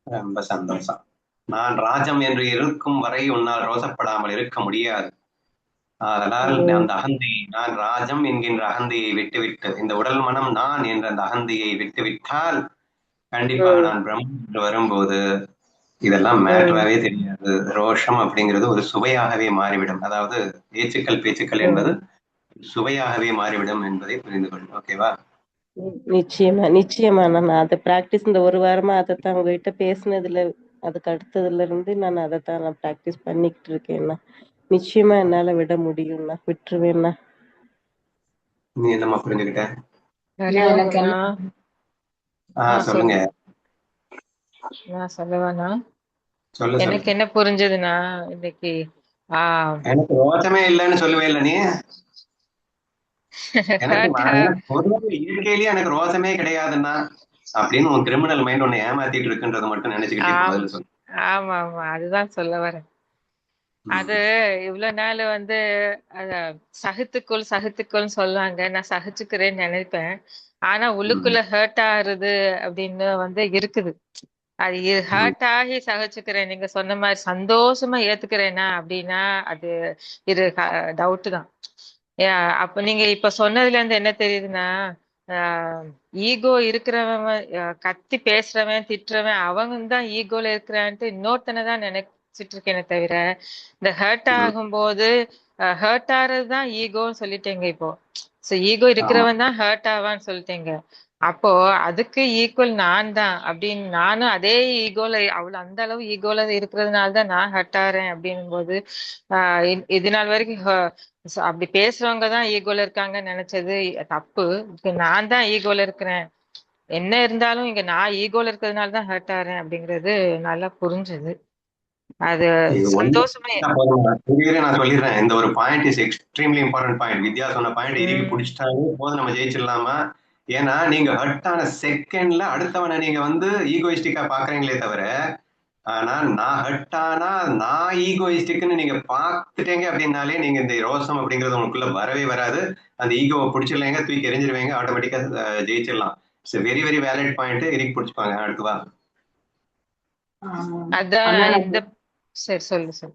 ரொம்ப சந்தோஷம். நான் ராஜம் என்று இருக்கும் வரை உன்னால் ரோசப்படாமல் இருக்க முடியாது. அதனால் அந்த அகந்தை, நான் ராஜம் என்கின்ற அகந்தையை விட்டுவிட்டு இந்த உடல் மனம் நான் என்ற அந்த அகந்தையை விட்டுவிட்டால் கண்டிப்பாக நான் பிரம்மம் என்று வரும்போது இதெல்லாம் மேட்டராகவே தெரியாது. ரோஷம் அப்படிங்கிறது ஒரு சுவையாகவே மாறிவிடும். அதாவது ஏச்சுக்கள் பேச்சுக்கள் என்பது சுவையாகவே மாறிவிடும் என்பதை புரிந்து கொள்ளும். ஓகேவா? நிச்சயமா நான் அதை பிராக்டிஸ் இந்த ஒரு வாரமா அதைத்தான் உங்ககிட்ட பேசினதுல அதுக்கு அடுத்ததுல இருந்து நான் அதைத்தான் நான் பிராக்டிஸ் பண்ணிக்கிட்டு இருக்கேன்னா நிச்சயமா என்னால விட முடியும்னா விட்டுருவேன்னா. நீ என்னமா புரிஞ்சுக்கிட்ட? சொல்லுங்க. நான் சொல்லவானா? சொல்லு. எனக்கு என்ன புரிஞ்சதுன்னா இன்னைக்கு எனக்கு ரோஷமே இல்லைன்னு சொல்லுவே இல்ல நீ. இயற்கையிலேயே எனக்கு ரோஷமே கிடையாதுன்னா அப்படின்னு உன் கிரிமினல் மைண்ட் ஒண்ணு ஏமாத்திட்டு இருக்குன்றத மட்டும் நினைச்சுக்கிட்டு. ஆமா ஆமா, அதுதான் சொல்ல வரேன். அது இவ்வளவு நாள் வந்து சகித்துக்கொள்னு சொல்லுவாங்க. நான் சகிச்சுக்கிறேன்னு நினைப்பேன். ஆனா உள்ளுக்குள்ள ஹர்ட் ஆகுறது அப்படின்னு வந்து இருக்குது. அது ஹர்ட் ஆகி சகிச்சுக்கிறேன். நீங்க சொன்ன மாதிரி சந்தோஷமா ஏத்துக்கிறேனா அப்படின்னா அது இது டவுட் தான். அப்ப நீங்க இப்ப சொன்னதுல இருந்து என்ன தெரியுதுன்னா, ஈகோ இருக்கிறவன், கத்தி பேசுறவன் திட்டுறவன் அவங்க தான் ஈகோல இருக்கிறான்ட்டு இன்னொருத்தனை தான் நினைச்சிட்டு இருக்கேனே தவிர இந்த ஹர்ட் ஆகும்போது ஹர்ட் ஆறதுதான் ஈகோன்னு சொல்லிட்டேங்க இப்போ. சோ ஈகோ இருக்கிறவன் தான் ஹர்ட் ஆவான்னு சொல்லிட்டேங்க. அப்போ அதுக்கு ஈக்குவல் நான் தான் அப்படின்னு நானும் அதே ஈகோல அவ்வளவு அந்த அளவு ஈகோல இருக்கிறதுனாலதான் நான் ஹர்ட் ஆறேன் அப்படின்னும் போது இது நாள் வரைக்கும் அப்படி பேசுறவங்கதான் ஈகோல இருக்காங்கன்னு நினைச்சது தப்பு. நான் தான் ஈகோல இருக்கிறேன். என்ன இருந்தாலும் இங்க நான் ஈகோல இருக்கிறதுனாலதான் ஹர்ட் ஆறேன் அப்படிங்கிறது நல்லா புரிஞ்சுது. அது சந்தோஷமா. நான் சொல்லிடுறேன், இந்த ஒரு point is extremely important point. Vidya சொன்ன பாயிண்ட் இறுக்கி பிடிச்சிட்டாலே போதும், நம்ம ஜெயிச்சிடலாமா? ஏன்னா நீங்க ஹர்ட் ஆன செகண்ட்ல அடுத்தவனை நீங்க வந்து ஈகோயிஸ்டிக்கா பாக்குறீங்களே தவிர, ஆனா நான் ஹர்ட் ஆனா நான் ஈகோயிஸ்டிக்னு நீங்க பாத்துட்டீங்க அப்படின்னாலே நீங்க இந்த ரோசம் அப்படிங்கிறது உங்களுக்குள்ள வரவே வராது. அந்த ஈகோவை பிடிச்சிடலைங்க, தூக்கி எரிஞ்சிருவீங்க, ஆட்டோமேட்டிக்கா ஜெயிச்சிடலாம். It's very very valid point. இறுக்கி பிடிச்சிப்பாங்க. அடுத்துவா. அதான் இந்த சரி சொல்லு சொல்லு.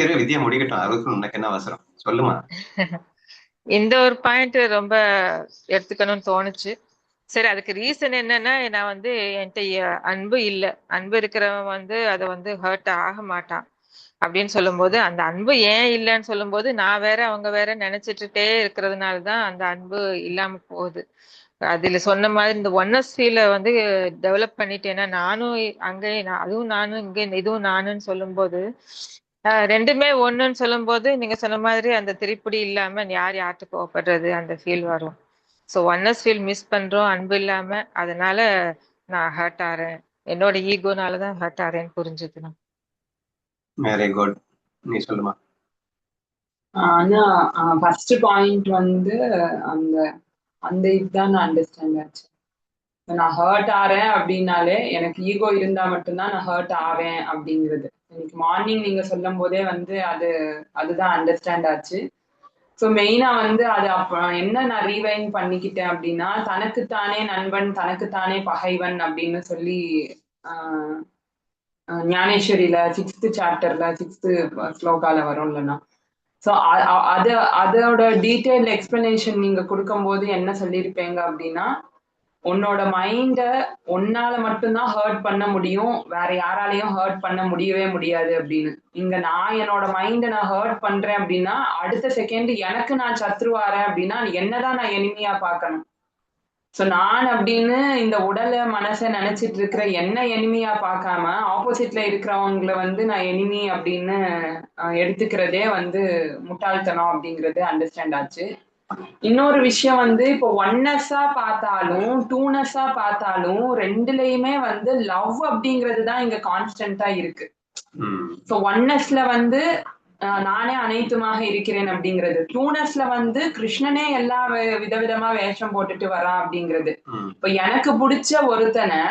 இரு வித்யா முடிக்கட்டும். அதுக்கு உனக்கு என்ன அவசரம்? சொல்லுமா. இந்த ஒரு பாயிண்ட் ரொம்ப எடுத்துக்கணும்னு தோணுச்சு. சரி, அதுக்கு ரீசன் என்னன்னா, நான் வந்து என்கிட்ட அன்பு இல்லை, அன்பு இருக்கிறவன் வந்து அதை வந்து ஹர்ட் ஆக மாட்டான் அப்படின்னு சொல்லும்போது, அந்த அன்பு ஏன் இல்லைன்னு சொல்லும்போது நான் வேற அவங்க வேற நினைச்சிட்டுட்டே இருக்கிறதுனாலதான் அந்த அன்பு இல்லாம போகுது. அதுல சொன்ன மாதிரி இந்த ஒன்னஸ் ஃபீல வந்து டெவலப் பண்ணிட்டேன்னா நானும் அங்கே அதுவும் நானும் இங்க இதுவும் நானுன்னு சொல்லும்போது ரெண்டுமே ஒண்ணுன்னு சொல்லும்போது நீங்க சொன்ன மாதிரி அந்த திரிப்புடி இல்லாம யார் யார்கிட்ட கோவப்படுறது அந்த ஃபீல் வரும். ஸோ ஒன்னஸ் ஃபீல் மிஸ் பண்றோம் அன்பு இல்லாம. அதனால நான் ஹர்ட் ஆறேன், என்னோட ஈகோனாலதான் ஹர்ட் ஆறேன்னு புரிஞ்சுதுண்ணா. Very good. நீ சொல்லுமா. ஆனா ஃபர்ஸ்ட் பாயிண்ட் வந்து அந்த அந்த இதுதான் நான் அண்டர்ஸ்டாண்ட் ஆச்சு. நான் ஹர்ட் ஆறேன் அப்படின்னாலே எனக்கு ஈகோ இருந்தா மட்டும்தான் நான் ஹர்ட் ஆவேன் அப்படிங்கிறது இன்னைக்கு மார்னிங் நீங்க சொல்லும் போதே வந்து அதுதான் அண்டர்ஸ்டாண்ட் ஆச்சு. ஸோ மெயினா வந்து அது அப்ப என்ன நான் ரீவைண்ட் பண்ணிக்கிட்டேன் அப்படின்னா, தனக்குத்தானே நண்பன் தனக்குத்தானே பகைவன் அப்படின்னு சொல்லி ஞானேஸ்வரியில 6th சாப்டர்ல 6th ஸ்லோகால வரும் இல்லைன்னா. ஸோ அதோட டீட்டெயில் எக்ஸ்பிளனேஷன் நீங்க கொடுக்கும்போது என்ன சொல்லியிருப்பீங்க அப்படின்னா, உன்னோட மைண்ட உன்னால மட்டும்தான் ஹர்ட் பண்ண முடியும், வேற யாராலையும் ஹர்ட் பண்ண முடியவே முடியாது அப்படின்னு. இங்க நான் என்னோட மைண்ட நான் ஹர்ட் பண்றேன் அப்படின்னா அடுத்த செகண்ட் எனக்கு நான் சத்ருவாரேன் அப்படின்னா என்னதான் நான் எனிமியா பார்க்கணும். சோ நான் அப்படின்னு இந்த உடலை மனசை நினைச்சிட்டு இருக்கிற என்ன எனிமியா பார்க்காம ஆப்போசிட்ல இருக்கிறவங்கள வந்து நான் எனிமி அப்படின்னு எடுத்துக்கிறதே வந்து முட்டாள்தனம் அப்படிங்கறது அண்டர்ஸ்டாண்ட் ஆச்சு. இன்னொரு விஷயம் வந்து இப்போ ஒன்னஸா பார்த்தாலும் டூனஸா பார்த்தாலும் ரெண்டுலயுமே வந்து லவ் அப்படிங்கிறது தான் இங்க கான்ஸ்டன்டா இருக்கு. ஸோ ஒன்னஸ்ல வந்து நானே அனைத்துமாக இருக்கிறேன் அப்படிங்கிறது, டூனஸ்ல வந்து கிருஷ்ணனே எல்லா விதவிதமா வேஷம் போட்டுட்டு வரான் அப்படிங்கிறது. இப்ப எனக்கு பிடிச்ச ஒருத்தனை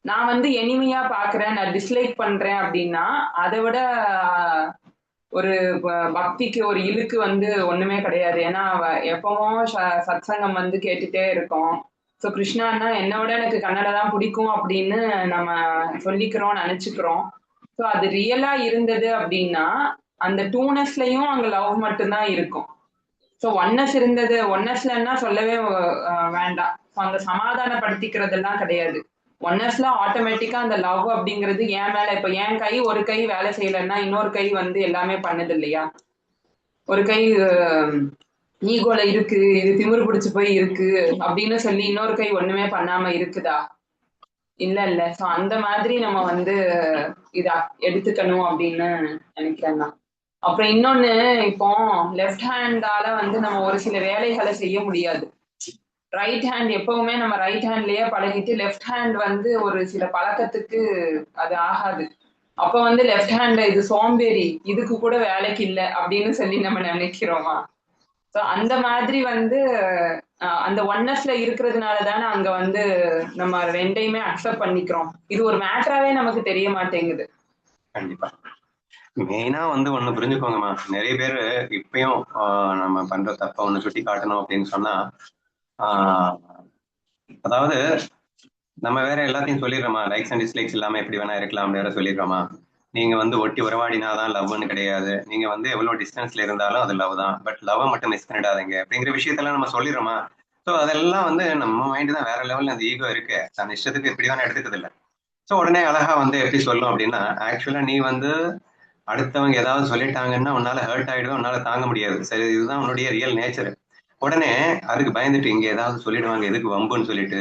நான் வந்து எனிமையா பாக்குறேன், நான் டிஸ்லைக் பண்றேன் அப்படின்னா அதை விட ஒரு பக்திக்கு ஒரு இழுக்கு வந்து ஒண்ணுமே கிடையாது. ஏன்னா எப்பவும் சத்சங்கம் வந்து கேட்டுட்டே இருக்கோம். ஸோ கிருஷ்ணான்னா என்னோட எனக்கு கன்னடா தான் பிடிக்கும் அப்படின்னு நம்ம சொல்லிக்கிறோம், நினைச்சுக்கிறோம். ஸோ அது ரியலா இருந்தது அப்படின்னா அந்த டூனஸ்லயும் அங்க லவ் மட்டும்தான் இருக்கும். ஸோ ஒன்னஸ் இருந்தது, ஒன்னஸ்லன்னா சொல்லவே வேண்டாம். ஸோ அங்க சமாதானப்படுத்திக்கிறதெல்லாம் கிடையாது. ஒன்னஸ்ல ஆட்டோமேட்டிக்கா அந்த லவ் அப்படிங்கிறது என் மேல, இப்ப என் கை ஒரு கை வேலை செய்யலைன்னா இன்னொரு கை வந்து எல்லாமே பண்ணுது இல்லையா? ஒரு கை ஈகோல இருக்கு, இது திமிரு பிடிச்சு போய் இருக்கு அப்படின்னு சொல்லி இன்னொரு கை ஒண்ணுமே பண்ணாம இருக்குதா? இல்ல. சோ அந்த மாதிரி நம்ம வந்து இத எடுத்துக்கணும் அப்படின்னு நினைக்கிறேன் நான். அப்புறம் இன்னொன்னு, இப்போ லெஃப்ட் ஹேண்டால வந்து நம்ம ஒரு சில வேலைகளை செய்ய முடியாது. ரைட் ஹேண்ட் எப்பவுமே நம்ம ரைட் ஹேண்ட்லயே பழகிட்டு லெஃப்ட் ஹேண்ட் வந்து ஒரு சில பழக்கத்துக்கு அது ஆகாது. அப்ப வந்து லெஃப்ட் ஹேண்ட் இது சோம்பேறி, இதுக்கு கூட வேலைக்கு இல்லை அப்படின்னு சொல்லி நம்ம நினைக்கிறோமா? ஸோ அந்த மாதிரி வந்து அந்த ஒன்னஸ்ல இருக்கிறதுனால தானே அங்க வந்து நம்ம ரெண்டையுமே அக்செப்ட் பண்ணிக்கிறோம். இது ஒரு மேட்டராவே நமக்கு தெரிய மாட்டேங்குது. கண்டிப்பா. மெயினா வந்து ஒண்ணு புரிஞ்சுக்கோங்கம்மா, நிறைய பேர் இப்பயும் நம்ம பண்ற தப்ப ஒண்ணு சுட்டி காட்டணும் அப்படின்னு சொன்னா, அதாவது நம்ம வேற எல்லாத்தையும் சொல்லிடுறோமா, லைக்ஸ் அண்ட் டிஸ்லைக்ஸ் இல்லாம எப்படி வேணா இருக்கலாம் வேற சொல்லிடுறோமா. நீங்க வந்து ஒட்டி உறவாடினாதான் லவ்னு கிடையாது, நீங்க வந்து எவ்வளவு டிஸ்டன்ஸ்ல இருந்தாலும் அது லவ் தான், பட் லவ் மட்டும் மிஸ் பண்ணிடாதீங்க அப்படிங்கிற விஷயத்தெல்லாம் நம்ம சொல்லிடுறோமா. ஸோ அதெல்லாம் வந்து நம்ம மைண்டு தான் வேற லெவல்ல அந்த ஈகோ இருக்கு, அந்த இஷ்டத்துக்கு இப்படி வேணா எடுத்துக்கிறது இல்லை. ஸோ உடனே அழகா வந்து எப்படி சொல்லும் அப்படின்னா, ஆக்சுவலா நீ வந்து அடுத்தவங்க ஏதாவது சொல்லிட்டாங்கன்னா உன்னால ஹர்ட் ஆயிடும், உன்னால தாங்க முடியாது, சரி இதுதான் உன்னுடைய ரியல் நேச்சர். உடனே அதுக்கு பயந்துட்டு இங்க ஏதாவது சொல்லிடுவாங்க எதுக்கு வம்புன்னு சொல்லிட்டு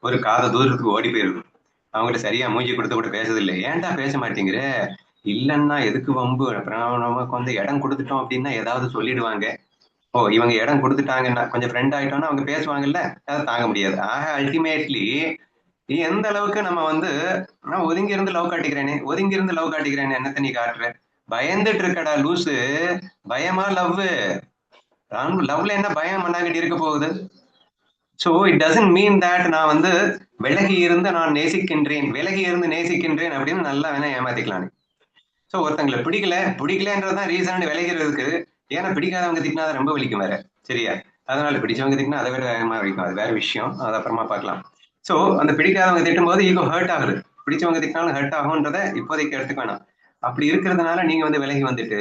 ஒரு காத தூரத்துக்கு ஓடி போயிருது. அவங்ககிட்ட சரியா மூஞ்சி கொடுத்து கூட பேசுறது இல்லை. ஏன்டா பேச மாட்டேங்கிற? இல்லைன்னா எதுக்கு வம்பு, அப்புறம் நமக்கு வந்து இடம் கொடுத்துட்டோம் அப்படின்னா ஏதாவது சொல்லிடுவாங்க. ஓ இவங்க இடம் கொடுத்துட்டாங்கன்னா கொஞ்சம் ஃப்ரெண்ட் ஆயிட்டோம்னா அவங்க பேசுவாங்கல்ல, அதை தாங்க முடியாது. ஆக அல்டிமேட்லி எந்த அளவுக்கு நம்ம வந்து நான் ஒதுங்கி இருந்து லவ் காட்டிக்கிறேனே என்னத்த நீ காட்டுற? பயந்துட்டு இருக்கடா லூசு, பயமா லவ்? லவ்ல என்ன பயம் மண்ணாங்கட்டி இருக்க போகுது? So it doesn't mean that நான் வந்து விலகி இருந்து நான் நேசிக்கின்றேன் அப்படின்னு நல்லா வேணா ஏமாத்திக்கலாம். ஸோ ஒருத்தங்களை பிடிக்கலன்றதுதான் ரீசன் விலகிறதுக்கு. ஏன்னா பிடிக்காதவங்க திட்டினா அதை ரொம்ப வலிக்கும் வேற, சரியா? அதனால பிடிச்சவங்க திட்டினா அதை விட வேகமா வலிக்கும், அது வேற விஷயம், அது அப்புறமா பார்க்கலாம். ஸோ அந்த பிடிக்காதவங்க திட்டும் போது ஈகோ ஹர்ட் ஆகுது, பிடிச்சவங்க திட்டினாலும் ஹர்ட் ஆகும்ன்றத இப்போதைக்கு எடுத்துக்க வேணாம். அப்படி இருக்கிறதுனால நீங்க வந்து விலகி வந்துட்டு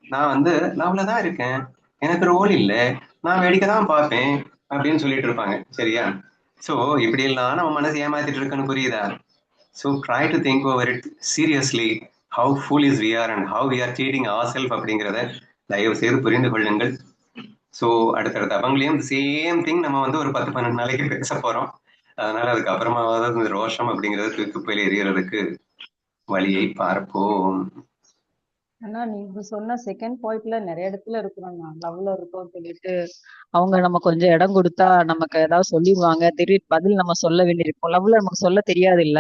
நான் வந்து லவ்ல தான் இருக்கேன், எனக்கு ரோல் இல்லை, நான் வேடிக்கை தான் பார்ப்பேன் அப்படின்னு சொல்லிட்டு இருப்பாங்க, சரியா? ஸோ இப்படி எல்லாம் நம்ம மனசு ஏமாத்திட்டு இருக்குன்னு புரியுதா? So try to think over it seriously, how foolish we are and how we are cheating ourselves அப்படிங்கிறத தயவு செய்து புரிந்து கொள்ளுங்கள். ஸோ அடுத்தடுத்த அவங்களையும் சேம் திங் நம்ம வந்து ஒரு 10-12 நாளைக்கு பேச போறோம். அதனால அதுக்கு அப்புறமாவது இந்த ரோஷம் அப்படிங்கறது தூக்கி போய் எறியறதுக்கு வழியை பார்ப்போம். ஆனா நீங்க சொன்ன செகண்ட் பாயிண்ட்ல நிறைய இடத்துல இருக்கிறோம், நான் லவ்ல இருக்கோம் சொல்லிட்டு அவங்க நம்ம கொஞ்சம் இடம் கொடுத்தா நமக்கு ஏதாவது சொல்லிடுவாங்க, திடீர் பதில் நம்ம சொல்ல வேண்டியிருக்கும். லவ்ல நமக்கு சொல்ல தெரியாது இல்ல,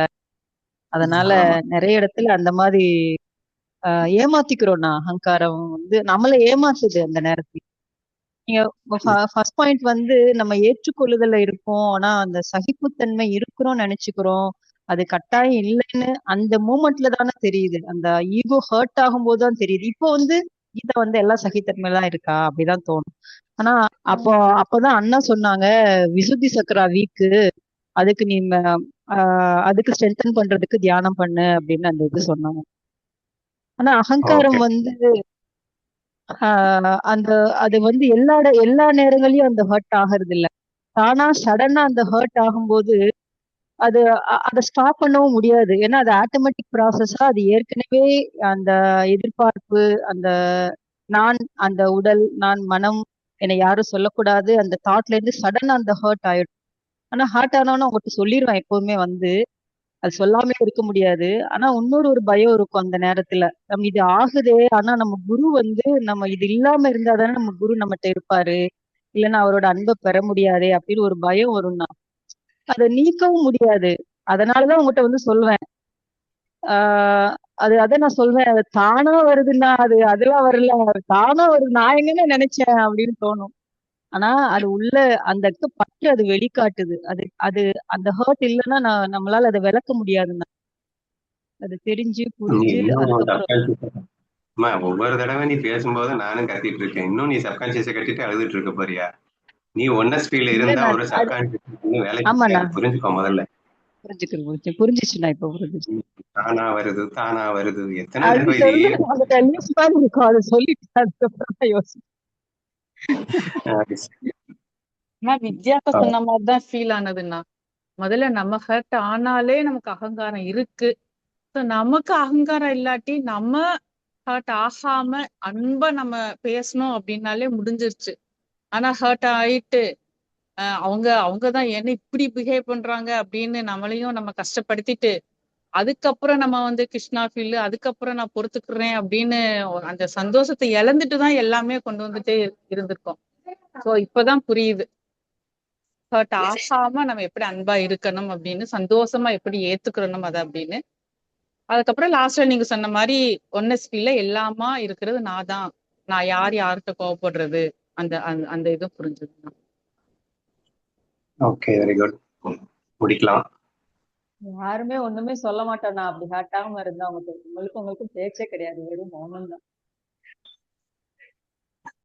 அதனால நிறைய இடத்துல அந்த மாதிரி ஏமாத்திக்கிறோம்னா அகங்காரம் வந்து நம்மள ஏமாத்துது அந்த நேரத்துல. நீங்க ஃபர்ஸ்ட் பாயிண்ட் வந்து நம்ம ஏற்றுக்கொள்ளுதல்ல இருக்கோம், ஆனா அந்த சகிப்புத்தன்மை இருக்கிறோம்னு நினைச்சுக்கிறோம், அது கட்டாயம் இல்லைன்னு அந்த மூமெண்ட்ல தானே தெரியுது, அந்த ஈகோ ஹர்ட் ஆகும் போதுதான் தெரியுது. இப்போ வந்து இத வந்து எல்லாம் சகித்தன்மைலாம் இருக்கா அப்படிதான் தோணும். ஆனா அப்பதான் அண்ணா சொன்னாங்க விசுத்தி சக்கரா வீக்கு, அதுக்கு நீ அதுக்கு ஸ்ட்ரென்தன் பண்றதுக்கு தியானம் பண்ணு அப்படின்னு அந்த இது சொன்னாங்க. ஆனா அகங்காரம் வந்து அந்த அது வந்து எல்லா நேரங்களையும் அந்த ஹர்ட் ஆகிறது இல்ல, தானா சடனா அந்த ஹர்ட் ஆகும்போது அது அதை ஸ்டாப் பண்ணவும் முடியாது. ஏன்னா அது ஆட்டோமேட்டிக் ப்ராசஸா, அது ஏற்கனவே அந்த எதிர்பார்ப்பு, அந்த நான், அந்த உடல், நான் மனம், என்னை யாரும் சொல்லக்கூடாது, அந்த தாட்ல இருந்து சடனா அந்த ஹர்ட் ஆயிடும். ஆனா ஹார்ட் ஆனவன உங்ககிட்ட சொல்லிருவேன் எப்பவுமே வந்து. அது சொல்லாமலே இருக்க முடியாது. ஆனா இன்னொரு ஒரு பயம் இருக்கும் அந்த நேரத்துல. நம்ம இது ஆகுதே, ஆனா நம்ம குரு வந்து நம்ம இது இல்லாம இருந்தா தானே நம்ம குரு நம்மட்ட இருப்பாரு. இல்லன்னா அவரோட அன்ப பெற முடியாதே அப்படின்னு ஒரு பயம் வரும்னா. அத நீக்கவும் முடியாது. அதனாலதான் உங்ககிட்ட வந்து சொல்வேன். ஆஹ் அதான் நான் சொல்வேன். அது தானா வருதுன்னா அதெல்லாம் வரல. தானா வருது. நான் எங்கன்னு நினைச்சேன் அப்படின்னு தோணும். ஆனா அது உள்ள அந்த இடத்த பற்று அது வெளிக்காட்டுது. அது அது அந்த ஹர்ட் இல்லைன்னா நம்மளால அதை விளக்க முடியாதுன்னா. அது தெரிஞ்சு நீ புரிஞ்சு இன்னும் அதுக்கப்புறம் சப்கான்சியஸ் ஒவ்வொரு தடவை நீ பேசும்போது நானும் கத்திட்டு இருக்கேன். இன்னும் நீ சப்கான்சியஸை கட்டிட்டு அழுதுட்டு இருக்க போறியா? நீ ஒன்னஸ் ஃபீல் இல்ல இருந்தா நான் ஒரு அது சப்கான்சியஸ் இன்னும் வேலைக்கு ஆமாண்ணா. செய்யாது. புரிஞ்சுக்கோ முதல்ல. புரிஞ்சுச்சுண்ணா. இப்ப புரிஞ்சுச்சு. தானா வருது தானா வருது, எத்தனை அது தடவை சொல்லு இதையே அந்த டென்னிஸ் மாதிரி இருக்கும். அதை சொல்லிட்டு அதுக்கப்புறம் தான் யோசிச்சு. ஆனா வித்யாக்கா சொன்ன மாதிரிதான் ஃபீல் ஆனதுன்னா, முதல்ல நம்ம ஹர்ட் ஆனாலே நமக்கு அகங்காரம் இருக்கு. So நமக்கு அகங்காரம் இல்லாட்டி நம்ம ஹர்ட் ஆகாம அன்பா நம்ம பேசணும் அப்படின்னாலே முடிஞ்சிருச்சு. ஆனா ஹர்ட் ஆயிட்டு அவங்கதான் என்ன இப்படி பிஹேவ் பண்றாங்க அப்படின்னு நம்மளையும் நம்ம கஷ்டப்படுத்திட்டு அதுக்கப்புறம் நம்ம வந்து கிருஷ்ணா ஃபீல் அதுக்கப்புறம் நான் பொறுத்துக்கிறேன் அப்படின்னு அந்த சந்தோஷத்தை இழந்துட்டு தான் எல்லாமே கொண்டு வந்துட்டே இருந்திருக்கோம். சோ இப்பதான் புரியுது ஹர்ட் ஆகாம நம்ம எப்படி அன்பா இருக்கணும் அப்படின்னு, சந்தோஷமா எப்படி ஏத்துக்கிறணும் அதை அப்படின்னு. அதுக்கப்புறம் லாஸ்ட்ல நீங்க சொன்ன மாதிரி ஒன்னஸ் ஃபீல்ல எல்லாமா இருக்கிறது நான் யார்கிட்ட கோவப்படுறது அந்த அந்த அந்த இது புரிஞ்சது. Okay, very good. முடிக்கலாம். யாருமே ஒண்ணுமே சொல்ல மாட்டோம்னா அப்படி ஹார்ட் ஆகாம இருந்தா உங்களுக்கு பேச்சே கிடையாது. வெறும் மௌனம் தான்.